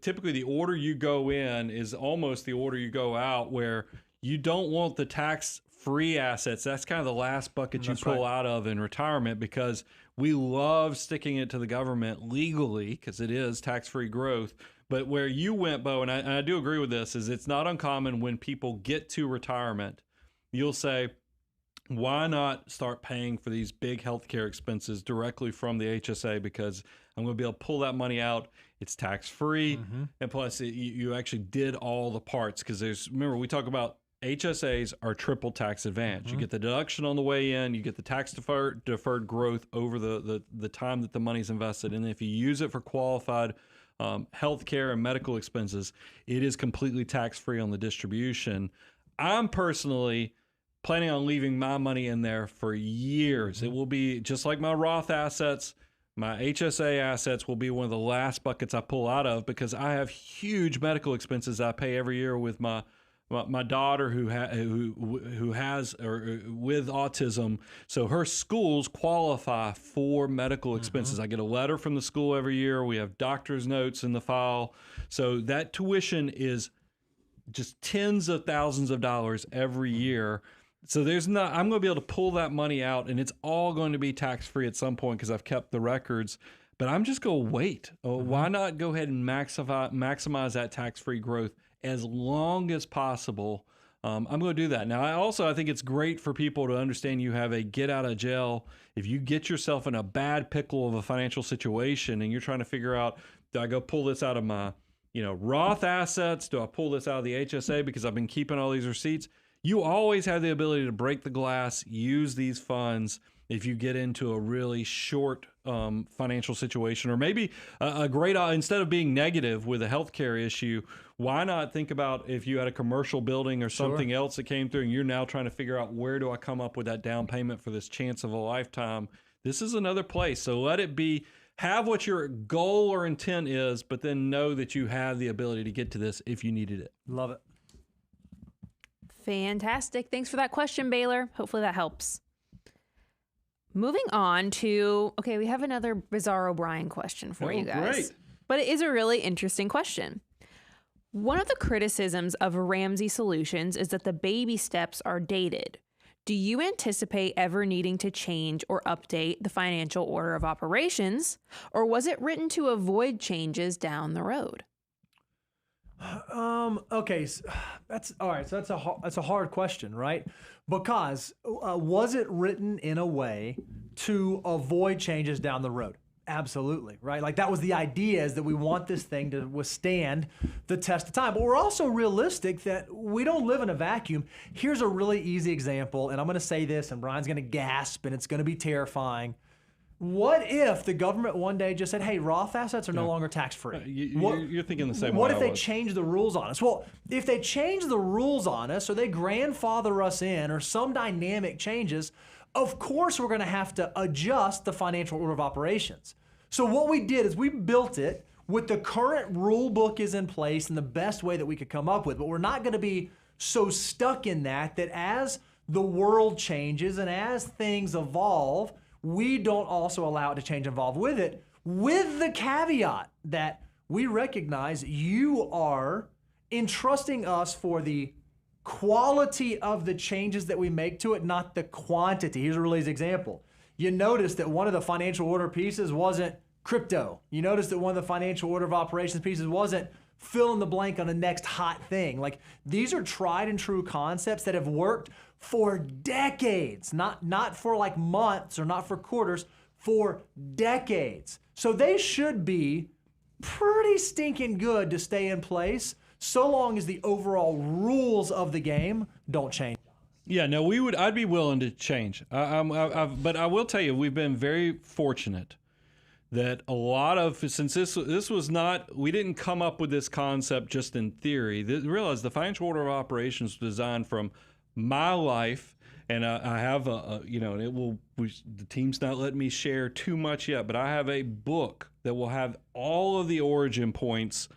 typically the order you go in is almost the order you go out, where you don't want the tax-free assets. That's kind of the last bucket you pull out of in retirement, because we love sticking it to the government legally because it is tax-free growth. But where you went, Bo, and I do agree with this, is it's not uncommon when people get to retirement, you'll say, why not start paying for these big healthcare expenses directly from the HSA, because I'm going to be able to pull that money out. It's tax-free. And plus, you actually did all the parts, because remember, we talk about HSAs are triple tax advantage. You get the deduction on the way in, you get the tax deferred growth over the time that the money's invested. And if you use it for qualified healthcare and medical expenses, it is completely tax-free on the distribution. I'm personally planning on leaving my money in there for years. It will be just like my Roth assets. My HSA assets will be one of the last buckets I pull out of, because I have huge medical expenses I pay every year with my daughter who has with autism. So her schools qualify for medical expenses. I get a letter from the school every year. We have doctor's notes in the file. So that tuition is just tens of thousands of dollars every year. So I'm going to be able to pull that money out, and it's all going to be tax-free at some point because I've kept the records. But I'm just going to wait. Why not go ahead and maximize that tax-free growth as long as possible? I'm going to do that. Now, I think it's great for people to understand you have a get out of jail. If you get yourself in a bad pickle of a financial situation and you're trying to figure out, do I go pull this out of my Roth assets? Do I pull this out of the HSA because I've been keeping all these receipts? You always have the ability to break the glass, use these funds if you get into a really short financial situation, or maybe instead of being negative with a healthcare issue, why not think about if you had a commercial building or something else that came through and you're now trying to figure out, where do I come up with that down payment for this chance of a lifetime? This is another place. So let it be, have what your goal or intent is, but then know that you have the ability to get to this if you needed it. Love it. Fantastic. Thanks for that question, Baylor. Hopefully that helps. Moving on to, we have another Bizarre O'Brien question for you guys. Great. But it is a really interesting question. One of the criticisms of Ramsey Solutions is that the baby steps are dated. Do you anticipate ever needing to change or update the financial order of operations, or was it written to avoid changes down the road? Okay, so that's all right. So that's a hard question, right? Because was it written in a way to avoid changes down the road? Absolutely, right? Like, that was the idea, is that we want this thing to withstand the test of time. But we're also realistic that we don't live in a vacuum. Here's a really easy example, and I'm going to say this, and Brian's going to gasp, and it's going to be terrifying. What if the government one day just said, hey, Roth assets are no longer tax-free? You're thinking the same way. What if they change the rules on us? Well, if they change the rules on us, or they grandfather us in, or some dynamic changes, of course we're going to have to adjust the financial order of operations. So what we did is we built it with the current rule book is in place in the best way that we could come up with. But we're not going to be so stuck in that as the world changes and as things evolve, we don't also allow it to change and evolve with it, with the caveat that we recognize you are entrusting us for the quality of the changes that we make to it, not the quantity. Here's a really easy example. You notice that one of the financial order pieces wasn't crypto. You notice that one of the financial order of operations pieces wasn't fill in the blank on the next hot thing. Like, these are tried and true concepts that have worked for decades, not for like months or not for quarters, for decades. So they should be pretty stinking good to stay in place, so long as the overall rules of the game don't change. Yeah, no, I'd be willing to change. But I will tell you, we've been very fortunate that a lot of, since this was not, we didn't come up with this concept just in theory. Realize the financial order of operations was designed from my life, and I have the team's not letting me share too much yet, but I have a book that will have all of the origin points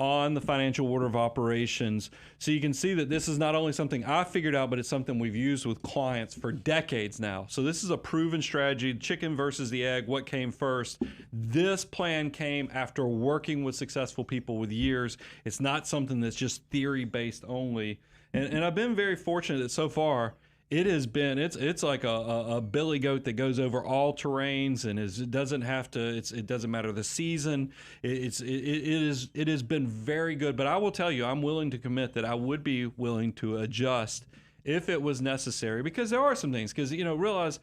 on the financial order of operations. So you can see that this is not only something I figured out, but it's something we've used with clients for decades now. So this is a proven strategy, chicken versus the egg, what came first. This plan came after working with successful people with years. It's not something that's just theory-based only. And I've been very fortunate that so far, it has been, it's like a billy goat that goes over all terrains, and it doesn't matter the season. It has been very good, but I will tell you, I'm willing to commit that I would be willing to adjust if it was necessary, because there are some things, because, realize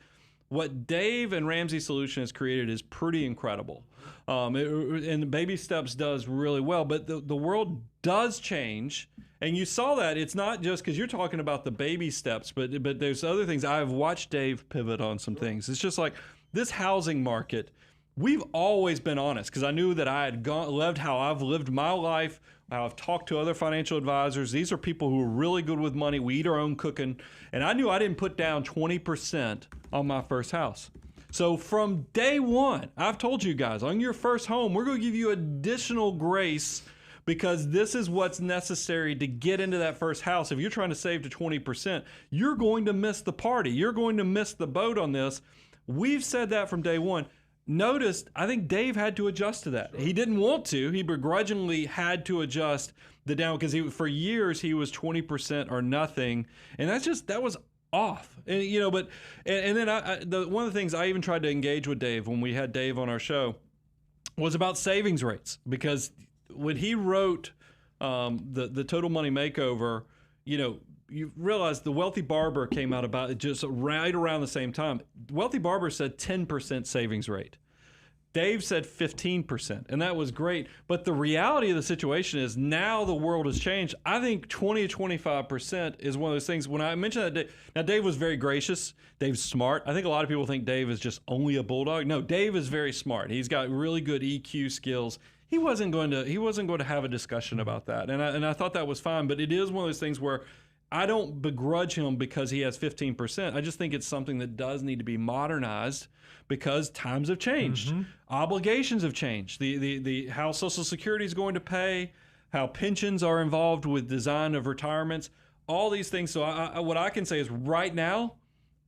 what Dave and Ramsey's solution has created is pretty incredible. And Baby Steps does really well, but the world does change. And you saw that. It's not just because you're talking about the baby steps, but there's other things. I've watched Dave pivot on some things. It's just like this housing market. We've always been honest, because I knew that I had lived how I've lived my life, how I've talked to other financial advisors. These are people who are really good with money. We eat our own cooking. And I knew I didn't put down 20% on my first house. So from day one, I've told you guys, on your first home, we're going to give you additional grace, because this is what's necessary to get into that first house. If you're trying to save to 20%, you're going to miss the party. You're going to miss the boat on this. We've said that from day one. Notice, I think Dave had to adjust to that. Sure. He didn't want to. He begrudgingly had to adjust the down, because for years he was 20% or nothing, and that was off. And then one of the things I even tried to engage with Dave when we had Dave on our show was about savings rates, because when he wrote the Total Money Makeover, you realize the Wealthy Barber came out about just right around the same time. Wealthy Barber said 10% savings rate. Dave said 15%, and that was great. But the reality of the situation is now the world has changed. I think 20 to 25% is one of those things. When I mentioned that, now Dave was very gracious. Dave's smart. I think a lot of people think Dave is just only a bulldog. No, Dave is very smart. He's got really good EQ skills. He wasn't going to have a discussion about that, and I thought that was fine. But it is one of those things where I don't begrudge him because he has 15%. I just think it's something that does need to be modernized, because times have changed, obligations have changed. The how Social Security is going to pay, how pensions are involved with design of retirements, all these things. So what I can say is right now,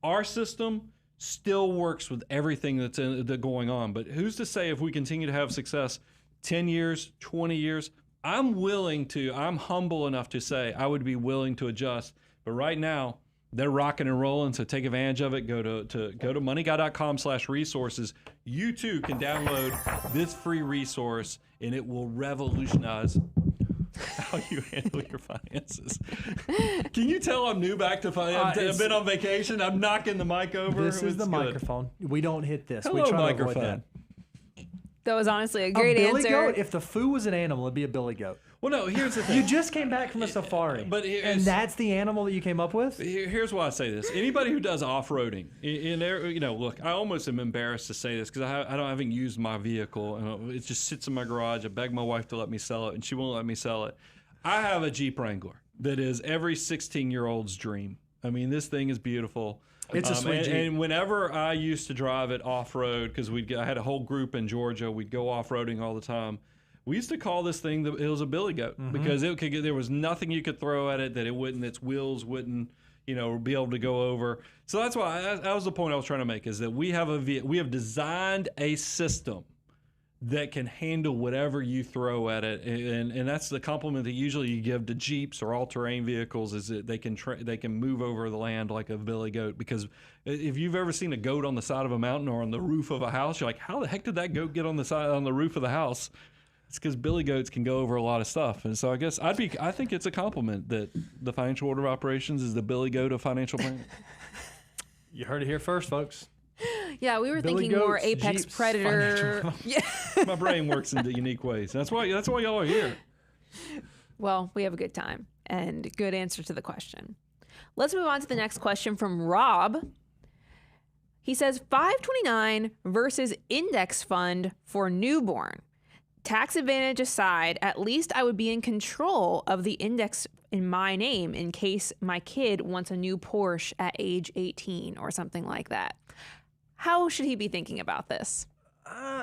our system still works with everything that's going on. But who's to say if we continue to have success 10 years, 20 years, I'm humble enough to say I would be willing to adjust. But right now, they're rocking and rolling, so take advantage of it. Go to moneyguy.com/resources. You too can download this free resource, and it will revolutionize how you handle your finances. Can you tell I'm new back to finance? I've been on vacation. I'm knocking the mic over. This is the microphone. We don't hit this. Hello, we try microphone. To avoid that. That was honestly a great billy answer. Goat, if the foo was an animal, it'd be a billy goat. Well, no, here's the thing. You just came back from a safari, and that's the animal that you came up with? Here's why I say this. Anybody who does off-roading, look, I almost am embarrassed to say this, because I haven't used my vehicle, and it just sits in my garage. I beg my wife to let me sell it, and she won't let me sell it. I have a Jeep Wrangler that is every 16-year-old's dream. I mean, this thing is beautiful. It's a sweet Jeep. And whenever I used to drive it off-road, because I had a whole group in Georgia, we'd go off-roading all the time. We used to call this thing, it was a billy goat, because there was nothing you could throw at it that its wheels wouldn't, be able to go over. So that's why that was the point I was trying to make, is that we have designed a system that can handle whatever you throw at it, and that's the compliment that usually you give to Jeeps or all-terrain vehicles, is that they can move over the land like a billy goat. Because if you've ever seen a goat on the side of a mountain or on the roof of a house, you're like, how the heck did that goat get on the roof of the house? It's because billy goats can go over a lot of stuff. And so I guess I think it's a compliment that the financial order of operations is the billy goat of financial planning. You heard it here first, folks. Yeah, we were Billy thinking more goats, apex Jeeps, predator. Yeah. My brain works in unique ways. That's why y'all are here. Well, we have a good time and good answer to the question. Let's move on to the next question from Rob. He says 529 versus index fund for newborn. Tax advantage aside, at least I would be in control of the index in my name in case my kid wants a new Porsche at age 18 or something like that. How should he be thinking about this?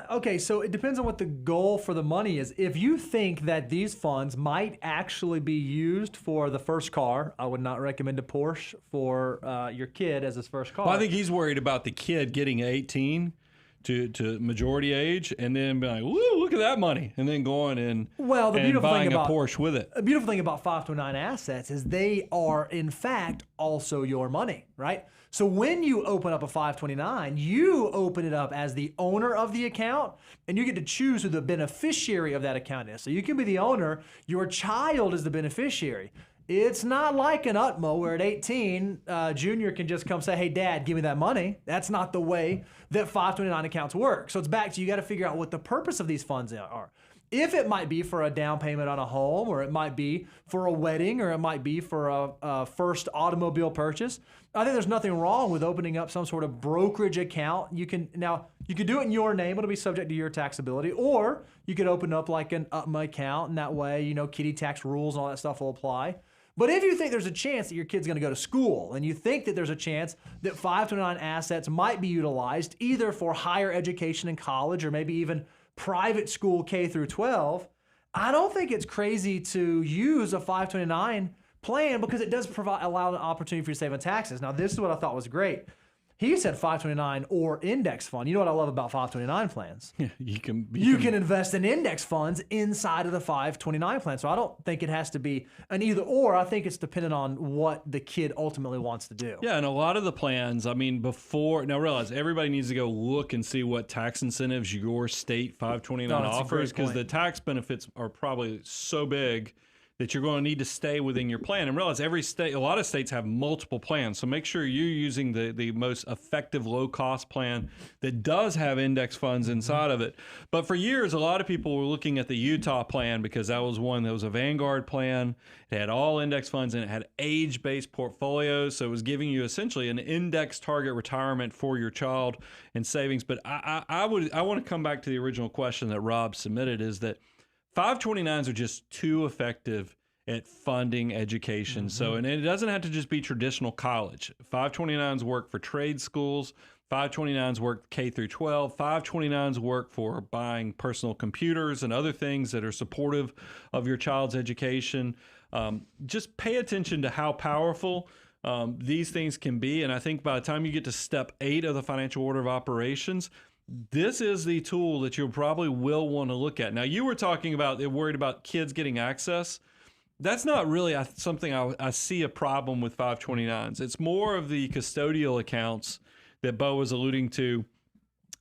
Okay, so it depends on what the goal for the money is. If you think that these funds might actually be used for the first car, I would not recommend a Porsche for your kid as his first car. Well, I think he's worried about the kid getting 18 to majority age and then being like, woo, look at that money. And then going and, Well, the and beautiful buying thing about a Porsche with it. The beautiful thing about 529 assets is they are, in fact, also your money, right? So when you open up a 529, you open it up as the owner of the account, and you get to choose who the beneficiary of that account is. So you can be the owner, your child is the beneficiary. It's not like an UTMO where at 18, Junior can just come say, hey, Dad, give me that money. That's not the way that 529 accounts work. So it's back to you got to figure out what the purpose of these funds are. If it might be for a down payment on a home, or it might be for a wedding, or it might be for a first automobile purchase, I think there's nothing wrong with opening up some sort of brokerage account. You can do it in your name. It'll be subject to your taxability, or you could open up like an UTMA account, and that way, kitty tax rules and all that stuff will apply. But if you think there's a chance that your kid's going to go to school, and you think that there's a chance that 529 assets might be utilized either for higher education in college, or maybe even private school K through 12, I don't think it's crazy to use a 529 plan, because it does allow an opportunity for you to save on taxes. Now, this is what I thought was great. He said 529 or index fund. You know what I love about 529 plans? Yeah, you can invest in index funds inside of the 529 plan. So I don't think it has to be an either or. I think it's dependent on what the kid ultimately wants to do. Yeah, and a lot of the plans, I mean, now realize everybody needs to go look and see what tax incentives your state 529 offers, because the tax benefits are probably so big that you're going to need to stay within your plan. And realize a lot of states have multiple plans. So make sure you're using the most effective low-cost plan that does have index funds inside of it. But for years, a lot of people were looking at the Utah plan, because that was one that was a Vanguard plan. It had all index funds, and it had age-based portfolios. So it was giving you essentially an index target retirement for your child and savings. But I want to come back to the original question that Rob submitted, is that 529s are just too effective at funding education. So, and it doesn't have to just be traditional college. 529s work for trade schools. 529s work K through 12. 529s work for buying personal computers and other things that are supportive of your child's education. Just pay attention to how powerful these things can be. And I think by the time you get to step 8 of the financial order of operations, this is the tool that you probably will want to look at. Now, you were talking about worried about kids getting access. That's not really something I see a problem with 529s. It's more of the custodial accounts that Bo was alluding to,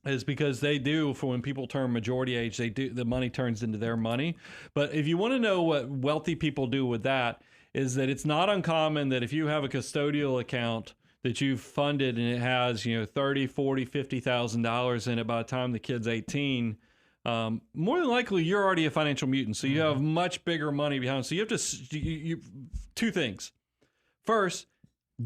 is because they do, for when people turn majority age, the money turns into their money. But if you want to know what wealthy people do with that, is that it's not uncommon that if you have a custodial account that you've funded and it has, $30, $40, $50,000 in it by the time the kid's 18, more than likely you're already a financial mutant. So you have much bigger money behind. So you have to, two things. First,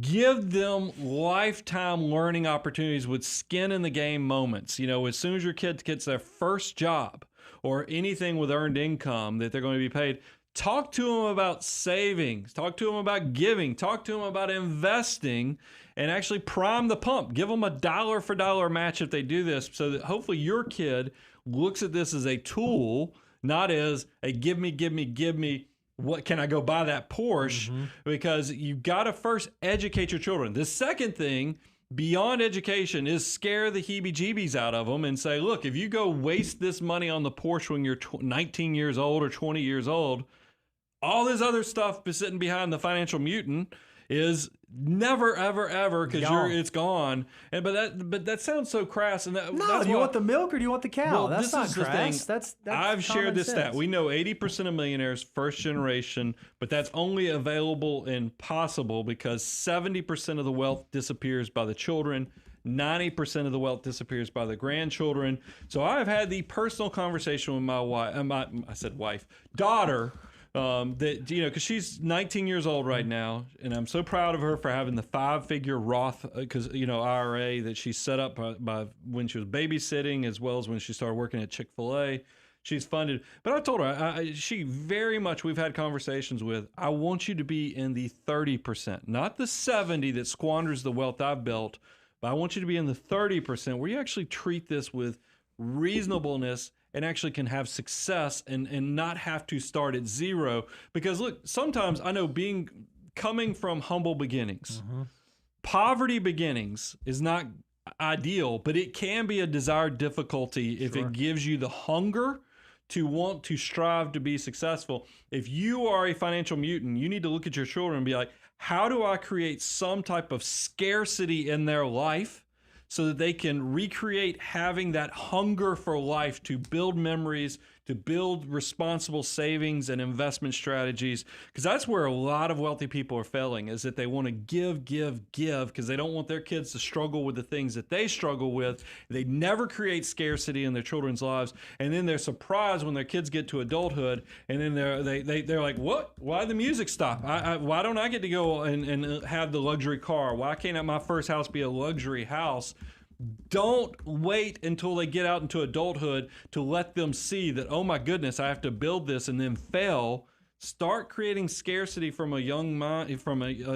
give them lifetime learning opportunities with skin in the game moments. As soon as your kid gets their first job or anything with earned income that they're going to be paid, talk to them about savings, talk to them about giving, talk to them about investing, and actually prime the pump. Give them a dollar for dollar match if they do this, so that hopefully your kid looks at this as a tool, not as a give me, what can I go buy that Porsche? Because you've got to first educate your children. The second thing, beyond education, is scare the heebie-jeebies out of them and say, look, if you go waste this money on the Porsche when you're 19 years old or 20 years old, all this other stuff sitting behind the financial mutant is never, ever, ever, because it's gone. But that sounds so crass. And do you want the milk or do you want the cow? Well, that's not crass. That's I've shared this sense. stat. We know 80% of millionaires first generation, but that's only available and possible because 70% of the wealth disappears by the children. 90% of the wealth disappears by the grandchildren. So I've had the personal conversation with my wife, daughter. That because she's 19 years old right now, and I'm so proud of her for having the 5-figure Roth IRA that she set up by when she was babysitting, as well as when she started working at Chick-fil-A. She's funded, but I told her she very much, we've had conversations with, I want you to be in the 30%, not the 70 that squanders the wealth I've built, but I want you to be in the 30% where you actually treat this with reasonableness, and actually can have success and not have to start at zero. Because look, sometimes I know coming from humble beginnings, poverty beginnings is not ideal, but it can be a desired difficulty if it gives you the hunger to want to strive to be successful. If you are a financial mutant, you need to look at your children and be like, how do I create some type of scarcity in their life so that they can recreate having that hunger for life to build memories, to build responsible savings and investment strategies? Because that's where a lot of wealthy people are failing, is that they want to give because they don't want their kids to struggle with the things that they struggle with. They never create scarcity in their children's lives, and then they're surprised when their kids get to adulthood, and then they're like, what? Why did the music stop? Why don't I get to go and have the luxury car? Why can't my first house be a luxury house? Don't wait until they get out into adulthood to let them see that, oh my goodness, I have to build this and then fail. Start creating scarcity from a young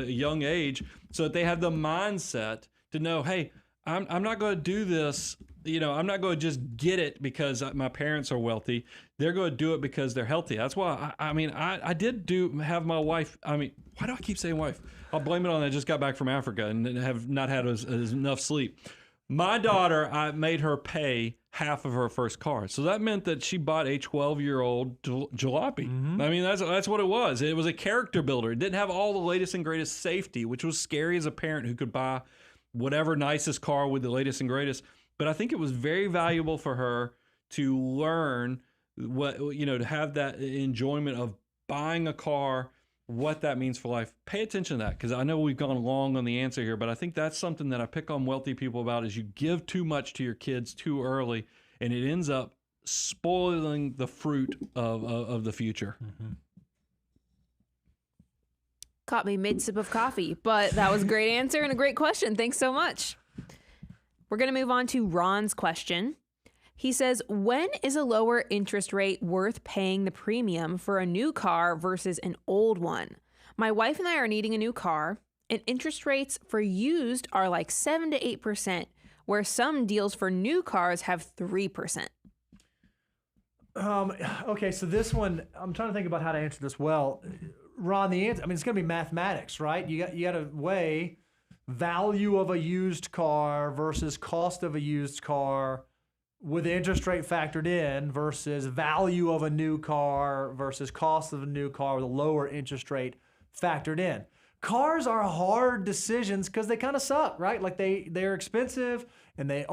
young age, so that they have the mindset to know, hey, I'm not going to do this. I'm not going to just get it because my parents are wealthy. They're going to do it because they're healthy. That's why I did have my wife. Why do I keep saying wife? I'll blame it on I just got back from Africa and have not had enough sleep. My daughter, I made her pay half of her first car. So that meant that she bought a 12-year-old jalopy. That's what it was. It was a character builder. It didn't have all the latest and greatest safety, which was scary as a parent who could buy whatever nicest car with the latest and greatest. But I think it was very valuable for her to learn to have that enjoyment of buying a car, what that means for life. Pay attention to that, because I know we've gone long on the answer here, but I think that's something that I pick on wealthy people about, is you give too much to your kids too early, and it ends up spoiling the fruit of the future. Caught me mid-sip of coffee, but that was a great answer and a great question. Thanks so much. We're going to move on to Ron's question. He says, when is a lower interest rate worth paying the premium for a new car versus an old one? My wife and I are needing a new car, and interest rates for used are like 7 to 8%, where some deals for new cars have 3%. Okay, so this one, I'm trying to think about how to answer this well. Ron, the answer, it's going to be mathematics, right? You got to weigh value of a used car versus cost of a used car with the interest rate factored in versus value of a new car versus cost of a new car with a lower interest rate factored in. Cars are hard decisions because they kind of suck, right? Like they're expensive, and they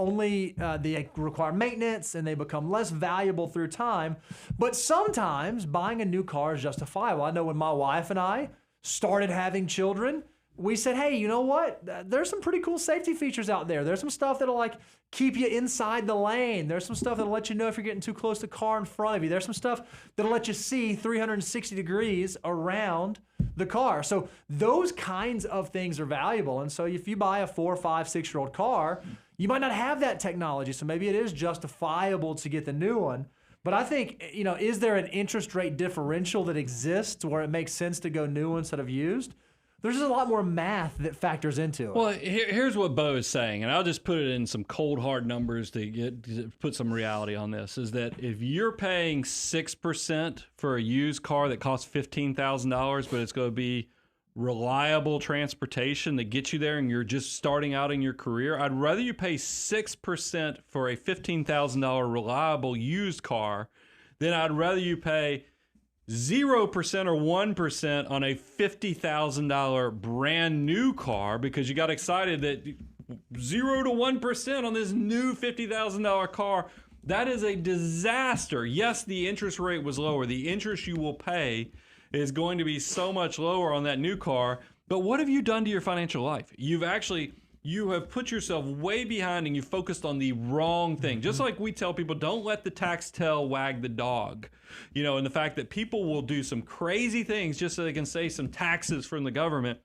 require maintenance, and they become less valuable through time. But sometimes buying a new car is justifiable. I know when my wife and I started having children, we said, hey, you know what? There's some pretty cool safety features out there. There's some stuff that'll keep you inside the lane. There's some stuff that'll let you know if you're getting too close to the car in front of you. There's some stuff that'll let you see 360 degrees around the car. So those kinds of things are valuable. And so if you buy a 4, 5, 6-year-old car, you might not have that technology. So maybe it is justifiable to get the new one. But I think, is there an interest rate differential that exists where it makes sense to go new instead of used? There's just a lot more math that factors into it. Well, here's what Bo is saying, and I'll just put it in some cold, hard numbers to put some reality on this, is that if you're paying 6% for a used car that costs $15,000, but it's going to be reliable transportation that gets you there and you're just starting out in your career, I'd rather you pay 6% for a $15,000 reliable used car than I'd rather you pay 0% or 1% on a $50,000 brand new car because you got excited that 0 to 1% on this new $50,000 car. That is a disaster. Yes, the interest rate was lower. The interest you will pay is going to be so much lower on that new car. But what have you done to your financial life? You have put yourself way behind and you focused on the wrong thing. Just like we tell people, don't let the tax tail wag the dog. And the fact that people will do some crazy things just so they can save some taxes from the government.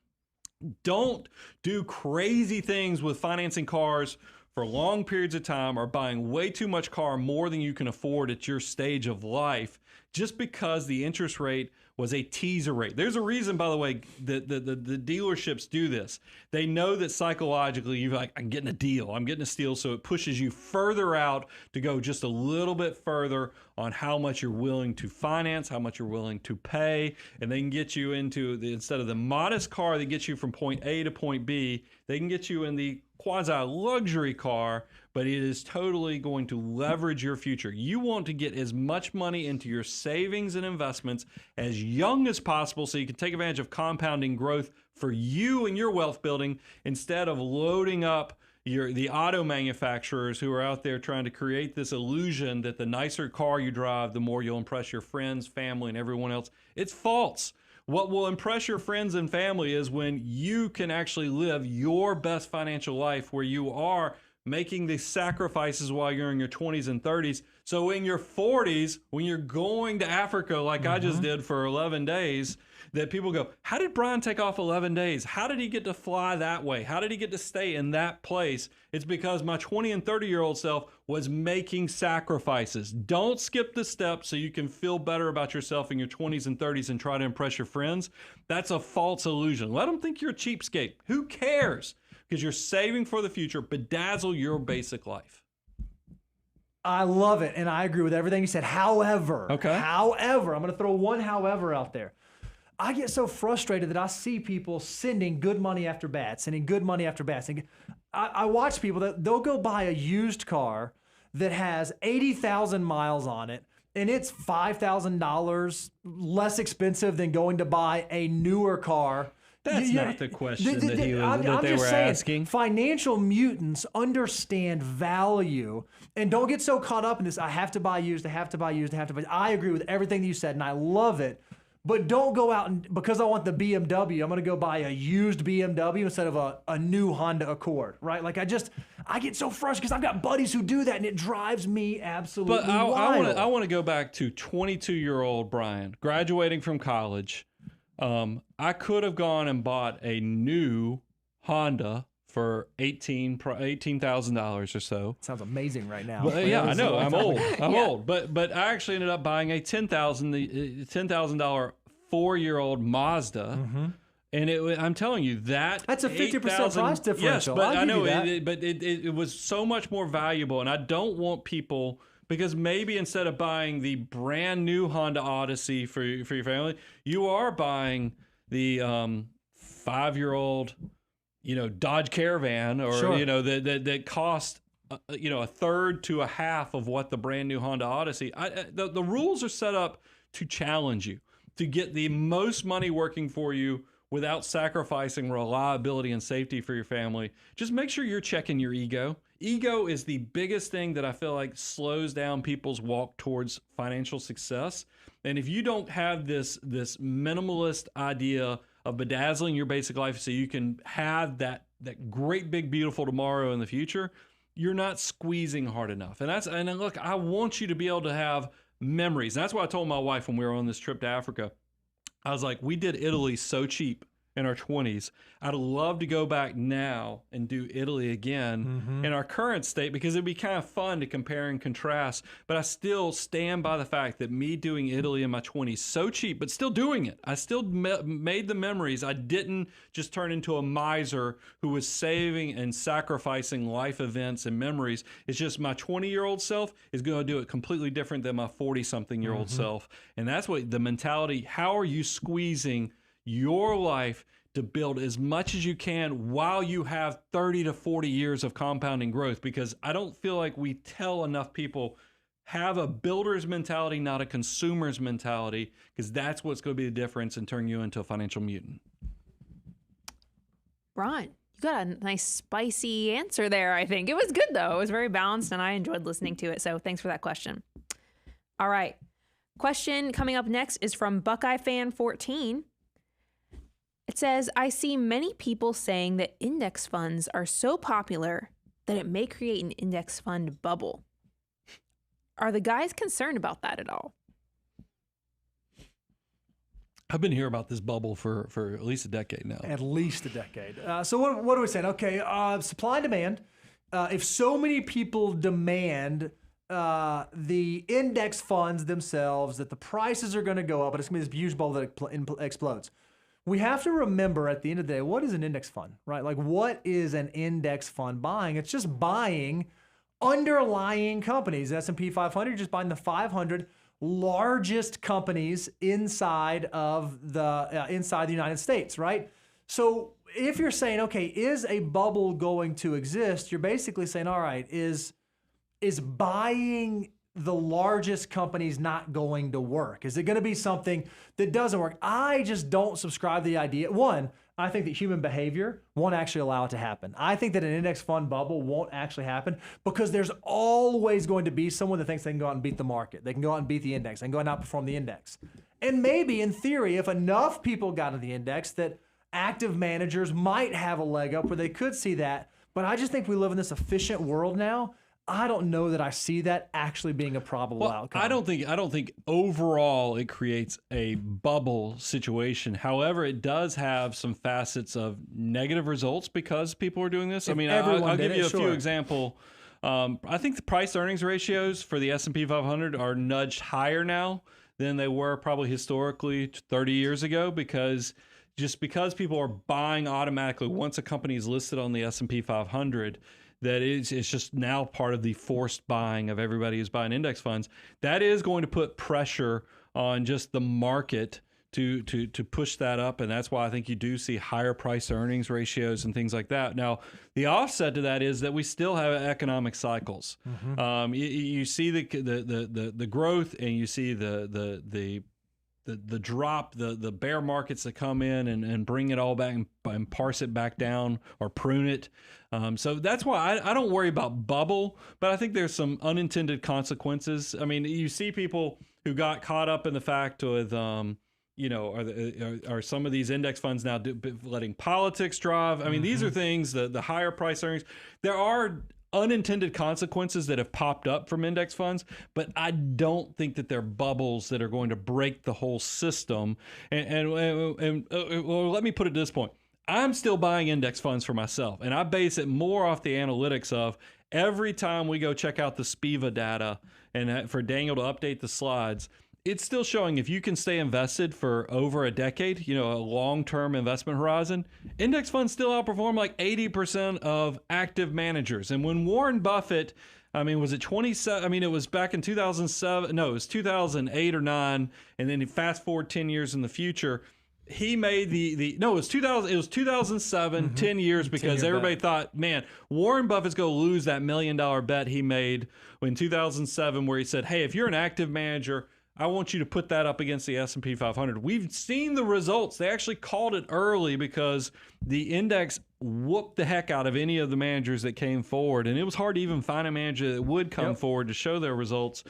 Don't do crazy things with financing cars for long periods of time are buying way too much car, more than you can afford at your stage of life, just because the interest rate was a teaser rate. There's a reason, by the way, that the dealerships do this. They know that psychologically you're like, I'm getting a deal, I'm getting a steal, so it pushes you further out to go just a little bit further on how much you're willing to finance, how much you're willing to pay, and they can get you into instead of the modest car that gets you from point A to point B, they can get you in the quasi-luxury car, but it is totally going to leverage your future. You want to get as much money into your savings and investments as young as possible so you can take advantage of compounding growth for you and your wealth building, instead of loading up the auto manufacturers who are out there trying to create this illusion that the nicer car you drive, the more you'll impress your friends, family, and everyone else. It's false. What will impress your friends and family is when you can actually live your best financial life, where you are making the sacrifices while you're in your 20s and 30s. So in your 40s, when you're going to Africa, like I just did for 11 days, that people go, how did Brian take off 11 days? How did he get to fly that way? How did he get to stay in that place? It's because my 20 and 30-year-old self was making sacrifices. Don't skip the steps so you can feel better about yourself in your 20s and 30s and try to impress your friends. That's a false illusion. Let them think you're a cheapskate. Who cares? Because you're saving for the future. Bedazzle your basic life. I love it, and I agree with everything you said. However, I'm going to throw one however out there. I get so frustrated that I see people sending good money after bad, sending good money after bad. I watch people that they'll go buy a used car that has 80,000 miles on it, and it's $5,000 less expensive than going to buy a newer car. That's not the question that they were asking. Financial mutants understand value and don't get so caught up in this. I have to buy used. I have to buy used. I have to buy. I agree with everything that you said, and I love it. But don't go out and, because I want the BMW, I'm going to go buy a used BMW instead of a new Honda Accord, right? Like I get so frustrated because I've got buddies who do that, and it drives me absolutely wild. I want to go back to 22-year-old Brian, graduating from college. I could have gone and bought a new Honda for $18,000 or so. Sounds amazing right now. But, yeah, I know. I'm old. I'm old. But I actually ended up buying a $10,000 4-year-old Mazda. And I'm telling you that's a 50% price differential. Yes, but I know it was so much more valuable, and I don't want people. Because maybe instead of buying the brand new Honda Odyssey for your family, you are buying the 5-year-old, Dodge Caravan, or sure. that cost a third to a half of what the brand new Honda Odyssey. The rules are set up to challenge you, to get the most money working for you without sacrificing reliability and safety for your family. Just make sure you're checking your ego. Ego is the biggest thing that I feel like slows down people's walk towards financial success. And if you don't have this minimalist idea of bedazzling your basic life so you can have that great, big, beautiful tomorrow in the future, you're not squeezing hard enough. And look, I want you to be able to have memories. And that's why I told my wife when we were on this trip to Africa, I was like, we did Italy so cheap in our 20s. I'd love to go back now and do Italy again in our current state, because it'd be kind of fun to compare and contrast. But I still stand by the fact that me doing Italy in my 20s, so cheap, but still doing it. I still made the memories. I didn't just turn into a miser who was saving and sacrificing life events and memories. It's just my 20-year-old self is going to do it completely different than my 40-something-year-old self. And that's what the mentality, how are you squeezing your life to build as much as you can while you have 30 to 40 years of compounding growth? Because I don't feel like we tell enough people, have a builder's mentality, not a consumer's mentality, because that's what's going to be the difference in turning you into a financial mutant. Ron, you got a nice spicy answer there, I think. It was good, though. It was very balanced, and I enjoyed listening to it. So thanks for that question. All right. Question coming up next is from Buckeye Fan 14. It says, I see many people saying that index funds are so popular that it may create an index fund bubble. Are the guys concerned about that at all? I've been hearing about this bubble for at least a decade now. At least a decade. So what are we saying? Okay, supply and demand. if so many people demand the index funds themselves, that the prices are going to go up, and it's going to be this huge bubble that explodes. We have to remember at the end of the day, what is an index fund, right? Like, what is an index fund buying? It's just buying underlying companies. S&P 500, you're just buying the 500 largest companies inside of the United States, right? So if you're saying, okay, is a bubble going to exist? You're basically saying, all right, is buying the largest companies not going to work? Is it going to be something that doesn't work? I just don't subscribe to the idea. One, I think that human behavior won't actually allow it to happen. I think that an index fund bubble won't actually happen because there's always going to be someone that thinks they can go out and beat the market. They can go out and beat the index. They can go out and outperform the index. And maybe in theory, if enough people got in the index, that active managers might have a leg up where they could see that. But I just think we live in this efficient world now. I don't know that I see that actually being a probable outcome. I don't think overall it creates a bubble situation. However, it does have some facets of negative results because people are doing this. I mean, I'll give you a few examples. I think the price earnings ratios for the S&P 500 are nudged higher now than they were probably historically 30 years ago because people are buying automatically once a company is listed on the S&P 500. That it's just now part of the forced buying of everybody who's buying index funds. That is going to put pressure on just the market to push that up, and that's why I think you do see higher price earnings ratios and things like that. Now, the offset to that is that we still have economic cycles. Mm-hmm. You see the growth, and you see the drop, the bear markets that come in and bring it all back and parse it back down or prune it. So that's why I don't worry about bubble, but I think there's some unintended consequences. I mean, you see people who got caught up in the fact with, are some of these index funds now letting politics drive? I mean, these are things, the higher price earnings. There are unintended consequences that have popped up from index funds, but I don't think that they're bubbles that are going to break the whole system. And let me put it to this point. I'm still buying index funds for myself, and I base it more off the analytics of every time we go check out the SPIVA data and for Daniel to update the slides, it's still showing if you can stay invested for over a decade, a long-term investment horizon, index funds still outperform like 80% of active managers. And when Warren Buffett, was it 27? It was back in 2007. No, it was 2008 or 9. And then fast forward 10 years in the future, he made it was 2000. It was 2007, 10 years, because everybody thought, man, Warren Buffett's going to lose that $1 million bet he made in 2007, where he said, hey, if you're an active manager, I want you to put that up against the S&P 500. We've seen the results. They actually called it early because the index whooped the heck out of any of the managers that came forward. And it was hard to even find a manager that would come forward to show their results.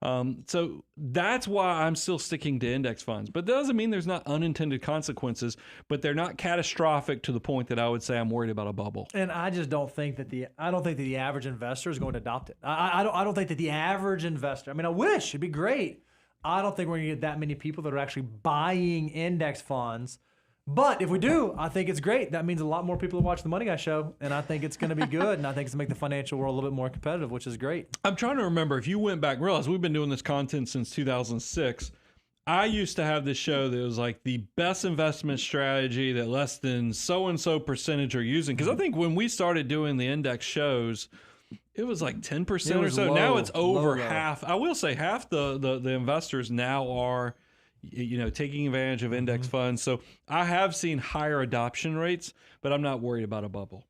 So that's why I'm still sticking to index funds. But that doesn't mean there's not unintended consequences, but they're not catastrophic to the point that I would say I'm worried about a bubble. And I just don't think that the average investor is going to adopt it. I don't think that the average investor, I wish it'd be great. I don't think we're going to get that many people that are actually buying index funds. But if we do, I think it's great. That means a lot more people will watch the Money Guy show, and I think it's going to be good, and I think it's going to make the financial world a little bit more competitive, which is great. I'm trying to remember, if you went back and realized we've been doing this content since 2006. I used to have this show that was like the best investment strategy that less than so-and-so percentage are using. Because I think when we started doing the index shows, it was like 10% or so. Low, now it's over low. half. I will say half the investors now are, taking advantage of index funds. So I have seen higher adoption rates, but I'm not worried about a bubble.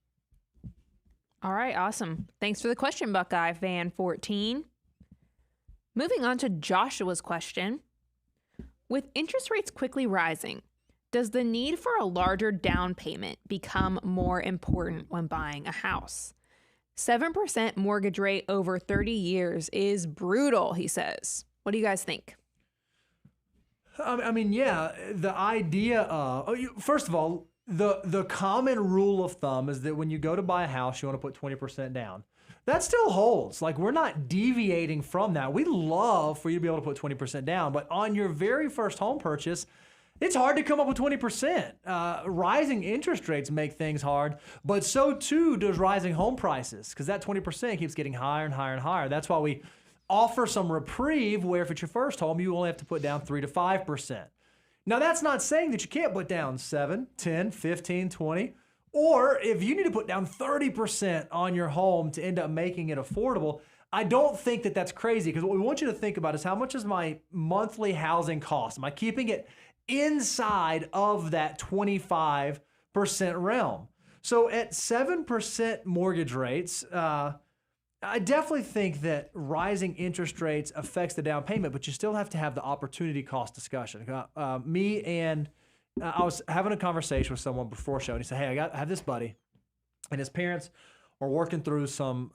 All right, awesome. Thanks for the question, Buckeye Fan 14. Moving on to Joshua's question. With interest rates quickly rising, does the need for a larger down payment become more important when buying a house? 7% mortgage rate over 30 years is brutal, he says. What do you guys think? The idea of, first of all, the common rule of thumb is that when you go to buy a house, you want to put 20% down. That still holds. Like, we're not deviating from that. We love for you to be able to put 20% down, but on your very first home purchase, It's hard to come up with 20%. Rising interest rates make things hard, but so too does rising home prices, because that 20% keeps getting higher and higher and higher. That's why we offer some reprieve where if it's your first home, you only have to put down 3 to 5%. Now, that's not saying that you can't put down 7, 10, 15, 20, or if you need to put down 30% on your home to end up making it affordable, I don't think that that's crazy, because what we want you to think about is how much is my monthly housing cost? Am I keeping it inside of that 25% realm? So at 7% mortgage rates, I definitely think that rising interest rates affects the down payment, but you still have to have the opportunity cost discussion. I was having a conversation with someone before show, and he said, hey, I have this buddy, and his parents are working through some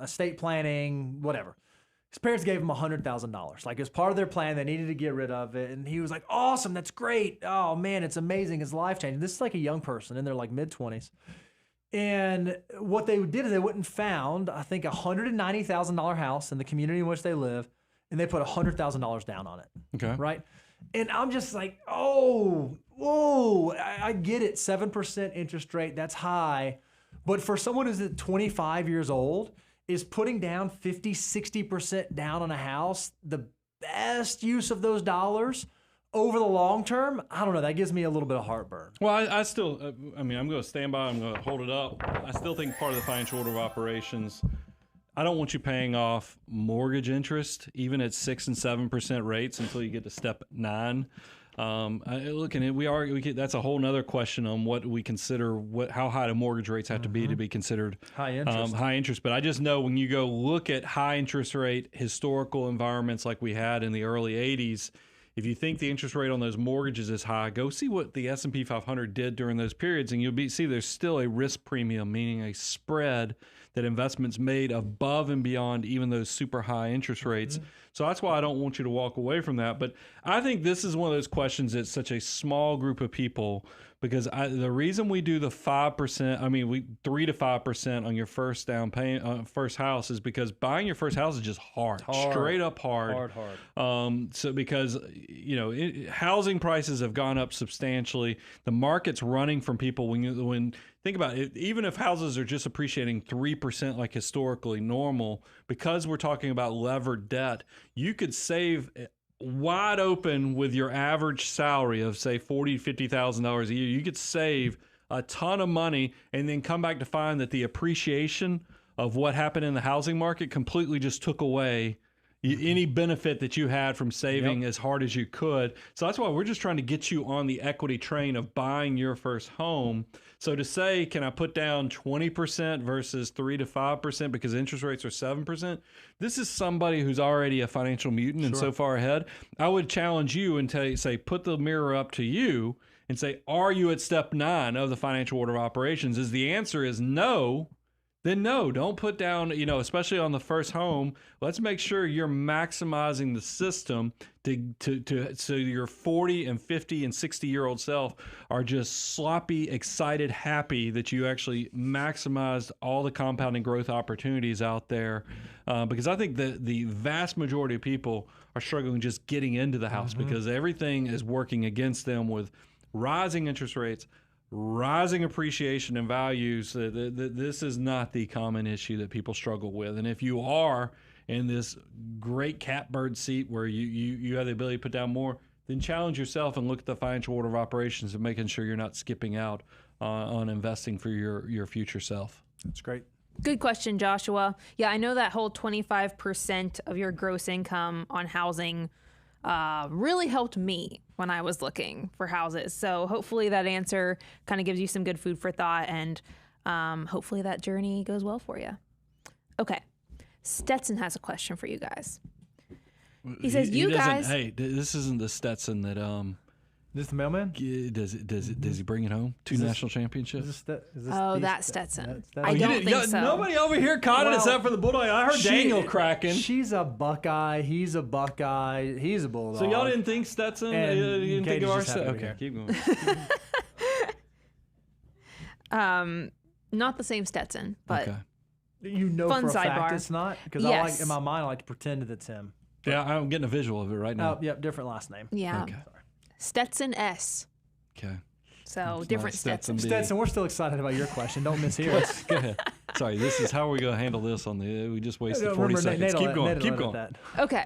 estate planning, whatever. His parents gave him $100,000. Like, as part of their plan, they needed to get rid of it. And he was like, awesome, that's great. Oh man, it's amazing, it's life-changing. This is like a young person in their like mid-20s. And what they did is they went and found, I think, a $190,000 house in the community in which they live, and they put $100,000 down on it. Okay. Right? And I'm just like, oh, whoa, I get it, 7% interest rate, that's high. But for someone who's at 25 years old, is putting down 50, 60% down on a house the best use of those dollars over the long term? I don't know. That gives me a little bit of heartburn. Well, I still, I'm going to stand by. I'm going to hold it up. I still think part of the financial order of operations, I don't want you paying off mortgage interest, even at 6 and 7% rates, until you get to step 9. Looking at that's a whole nother question on what we consider, how high the mortgage rates have to be considered high interest. But I just know when you go look at high interest rate historical environments like we had in the early 80s, if you think the interest rate on those mortgages is high, go see what the S&P 500 did during those periods, and you'll see there's still a risk premium, meaning a spread that investments made above and beyond even those super high interest rates. So that's why I don't want you to walk away from that. But I think this is one of those questions that's such a small group of people, because the reason we do the 5%, 3 to 5% on your first down payment, first house, is because buying your first house is just hard. Straight up hard. So because, housing prices have gone up substantially. The market's running from people when think about it, even if houses are just appreciating 3% like historically normal, because we're talking about levered debt, you could save wide open with your average salary of, say, $40,000, $50,000 a year. You could save a ton of money and then come back to find that the appreciation of what happened in the housing market completely just took away any benefit that you had from saving as hard as you could. So that's why we're just trying to get you on the equity train of buying your first home. So to say, can I put down 20% versus 3 to 5% because interest rates are 7%? This is somebody who's already a financial mutant and so far ahead. I would challenge you and say, put the mirror up to you and say, are you at step 9 of the financial order of operations? Is the answer is no, then no, don't put down, especially on the first home. Let's make sure you're maximizing the system so your 40 and 50 and 60-year-old self are just sloppy, excited, happy that you actually maximized all the compounding growth opportunities out there. Because I think that the vast majority of people are struggling just getting into the house because everything is working against them with rising interest rates, rising appreciation and values. This is not the common issue that people struggle with. And if you are in this great catbird seat where you have the ability to put down more, then challenge yourself and look at the financial order of operations and making sure you're not skipping out on investing for your future self. That's great. Good question, Joshua. Yeah, I know that whole 25% of your gross income on housing really helped me when I was looking for houses. So hopefully that answer kind of gives you some good food for thought, and hopefully that journey goes well for you. Okay. Stetson has a question for you guys. He says, hey, this isn't the Stetson that, This the mailman? Does he bring it home? 2 national championships? That Stetson. That's I don't think so. Nobody over here caught it except for the Bulldog. I heard Daniel cracking. She's a Buckeye. He's a Buckeye. He's a Bulldog. So y'all didn't think Stetson? You didn't think of our Stetson? Okay, keep going. Not the same Stetson, but you know fun for a fact sidebar. it's not? Because Yes. in my mind, I like to pretend that it's him. Yeah, I'm getting a visual of it right now. Yep, different last name. Yeah. Okay. Stetson S. Okay. So That's different nice. Stetson. D. Stetson, we're still excited about your question. Don't mishear us. Go ahead. Sorry, this is how we're going to handle this on the. We just wasted No, 40 remember, seconds. Nate Keep will- going. Nate will Keep edit going. that. Okay.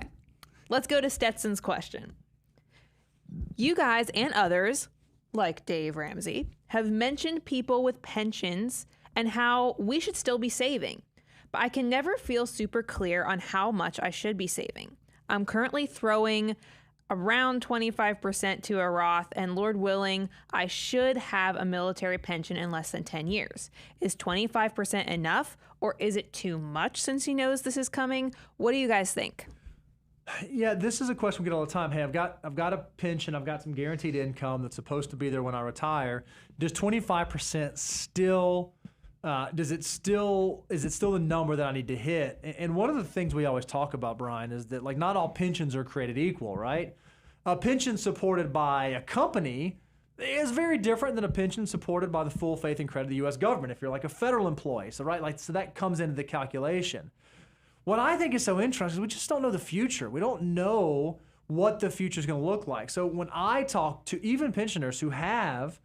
Let's go to Stetson's question. You guys and others, like Dave Ramsey, have mentioned people with pensions and how we should still be saving. But I can never feel super clear on how much I should be saving. I'm currently throwing around 25% to a Roth, and Lord willing, I should have a military pension in less than 10 years. Is 25% enough, or is it too much since he knows this is coming? What do you guys think? Yeah, this is a question we get all the time. Hey, I've got a pension, I've got some guaranteed income that's supposed to be there when I retire. Does 25% still is it still the number that I need to hit? And one of the things we always talk about, Brian, is that like not all pensions are created equal, right? A pension supported by a company is very different than a pension supported by the full faith and credit of the U.S. government if you're like a federal employee. So so that comes into the calculation. What I think is so interesting is we just don't know the future. We don't know what the future is going to look like. So when I talk to even pensioners who have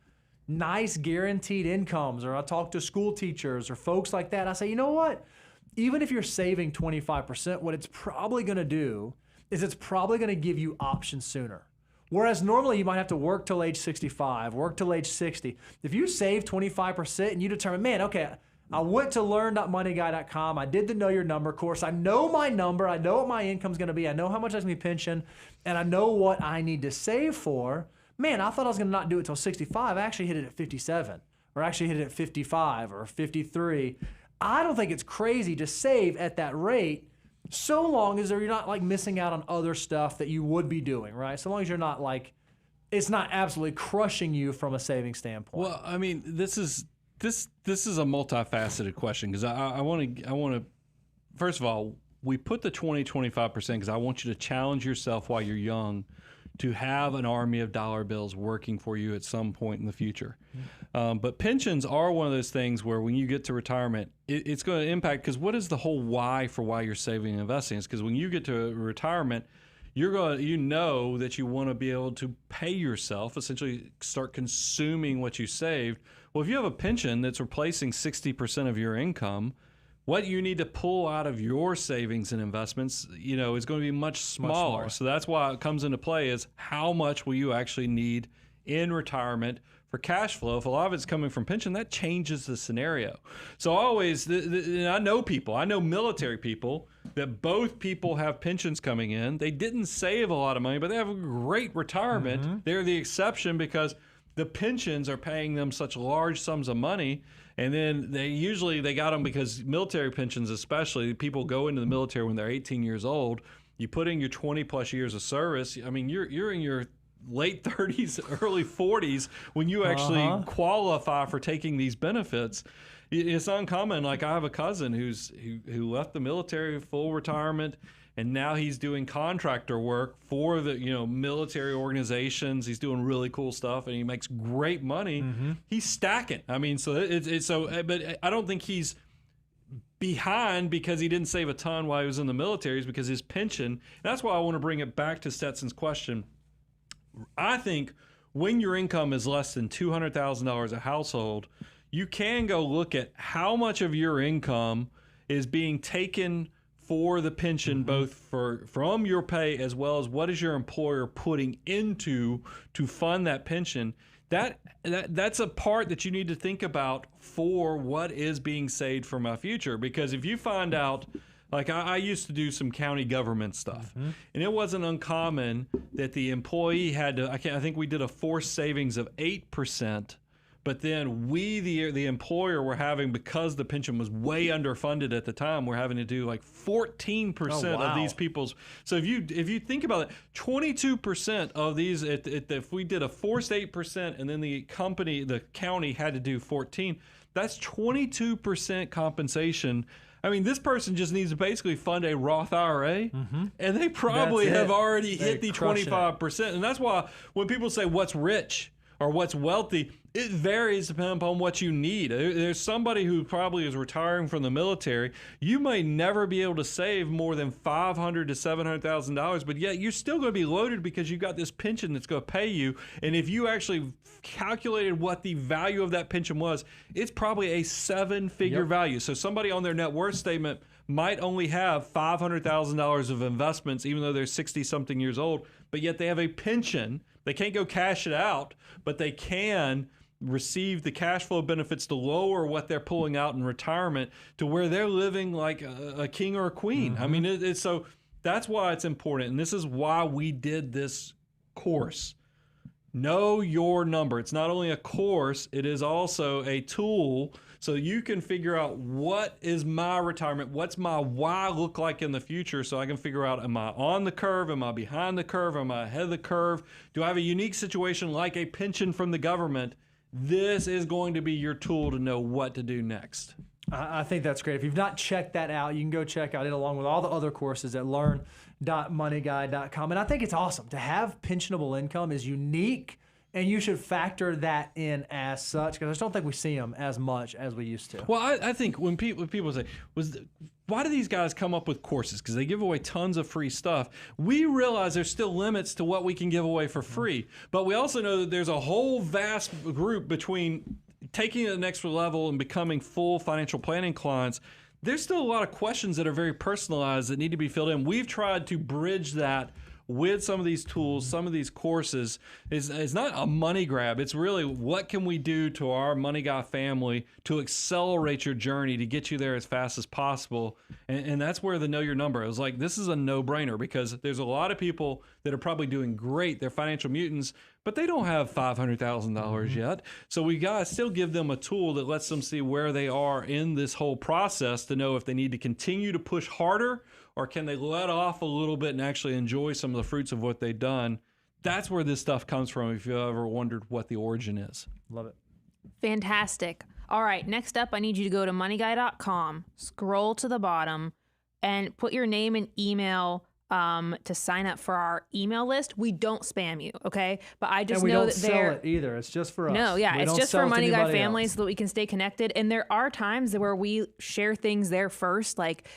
nice guaranteed incomes, or I talk to school teachers or folks like that, I say, you know what? Even if you're saving 25%, what it's probably going to do is it's probably going to give you options sooner. Whereas normally you might have to work till age 65, work till age 60. If you save 25% and you determine, man, okay, I went to learn.moneyguy.com. I did the Know Your Number course. I know my number. I know what my income's going to be. I know how much that's going to be pension, and I know what I need to save for. Man, I thought I was going to not do it till 65. I actually hit it at 57, or actually hit it at 55 or 53. I don't think it's crazy to save at that rate, so long as you're not like missing out on other stuff that you would be doing, right? So long as you're not like, it's not absolutely crushing you from a saving standpoint. Well, I mean, this is a multifaceted question because I want to. First of all, we put the 25% because I want you to challenge yourself while you're young to have an army of dollar bills working for you at some point in the future. But pensions are one of those things where when you get to retirement, it's going to impact, because what is the whole why for why you're saving and investing? It's because when you get to retirement, you know that you want to be able to pay yourself, essentially start consuming what you saved. Well, if you have a pension that's replacing 60% of your income, what you need to pull out of your savings and investments, is going to be much smaller. So that's why it comes into play is how much will you actually need in retirement for cash flow. If a lot of it's coming from pension, that changes the scenario. So I know military people that both people have pensions coming in. They didn't save a lot of money, but they have a great retirement. Mm-hmm. They're the exception because the pensions are paying them such large sums of money. And then they got them because military pensions, especially, people go into the military when they're 18 years old. You put in your 20 plus years of service. I mean, you're in your late 30s, early 40s when you actually qualify for taking these benefits. It's uncommon. Like I have a cousin who left the military, full retirement, and now he's doing contractor work for the military organizations. He's doing really cool stuff, and he makes great money. Mm-hmm. He's stacking. I mean, so it's so. But I don't think he's behind because he didn't save a ton while he was in the military. It's because his pension. That's why I want to bring it back to Stetson's question. I think when your income is less than $200,000 a household, you can go look at how much of your income is being taken for the pension, both from your pay as well as what is your employer putting into to fund that pension. That's a part that you need to think about for what is being saved for my future. Because if you find out, like I used to do some county government stuff, and it wasn't uncommon that the employee had to, I think we did a forced savings of 8%. But then we, the employer, were having, because the pension was way underfunded at the time, we're having to do like 14% of these people's. So if you think about it, 22% of these, if we did a forced 8% and then the county had to do 14, that's 22% compensation. I mean, this person just needs to basically fund a Roth IRA, and they probably have already hit the 25%. And that's why when people say, what's rich? or what's wealthy, it varies depending upon what you need. There's somebody who probably is retiring from the military. You may never be able to save more than $500,000 to $700,000, but yet you're still going to be loaded because you got this pension that's going to pay you. And if you actually calculated what the value of that pension was, it's probably a 7-figure value. So somebody on their net worth statement might only have $500,000 of investments, even though they're 60-something years old, but yet they have a pension. They can't go cash it out, but they can receive the cash flow benefits to lower what they're pulling out in retirement to where they're living like a king or a queen. I mean, it's so that's why it's important. And this is why we did this course. Know your number. It's not only a course, it is also a tool so you can figure out what is my retirement, what's my why look like in the future, so I can figure out, am I on the curve, am I behind the curve, am I ahead of the curve? Do I have a unique situation like a pension from the government? This is going to be your tool to know what to do next. I think that's great. If you've not checked that out, you can go check out it along with all the other courses at learn.moneyguy.com. And I think it's awesome. To have pensionable income is unique, and you should factor that in as such, because I just don't think we see them as much as we used to. Well, I think when people say, why do these guys come up with courses? Because they give away tons of free stuff. We realize there's still limits to what we can give away for free. But we also know that there's a whole vast group between taking it to the next level and becoming full financial planning clients. There's still a lot of questions that are very personalized that need to be filled in. We've tried to bridge that with some of these tools, some of these courses. It's not a money grab. It's really, what can we do to our Money Guy family to accelerate your journey, to get you there as fast as possible? And that's where the know your number. It was like, this is a no-brainer, because there's a lot of people that are probably doing great. They're financial mutants, but they don't have $500,000 yet. So we got to still give them a tool that lets them see where they are in this whole process to know if they need to continue to push harder, or can they let off a little bit and actually enjoy some of the fruits of what they've done. That's where this stuff comes from, if you ever wondered what the origin is. Love it. Fantastic. All right, next up, I need you to go to moneyguy.com, scroll to the bottom, and put your name and email to sign up for our email list. We don't spam you, okay? But I just know that we don't sell it either. It's just for us. No, yeah, it's just for Money Guy families so that we can stay connected. And there are times where we share things there first, like,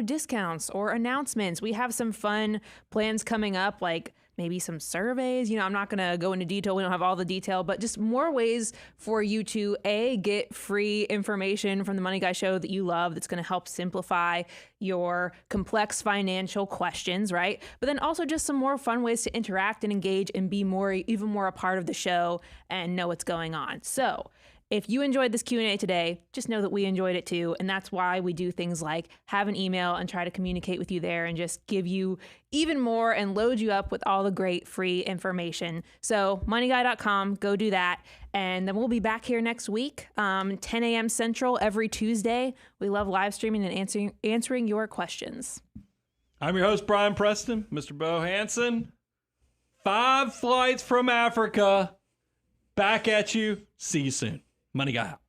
discounts or announcements. We have some fun plans coming up, like maybe some surveys. I'm not going to go into detail. We don't have all the detail, but just more ways for you to get free information from the Money Guy Show that you love, that's going to help simplify your complex financial questions, right? But then also just some more fun ways to interact and engage and be even more a part of the show and know what's going on. So if you enjoyed this Q&A today, just know that we enjoyed it too. And that's why we do things like have an email and try to communicate with you there and just give you even more and load you up with all the great free information. So moneyguy.com, go do that. And then we'll be back here next week, 10 a.m. Central every Tuesday. We love live streaming and answering your questions. I'm your host, Brian Preston, Mr. Bo Hansen. 5 flights from Africa. Back at you. See you soon. Money Guy out.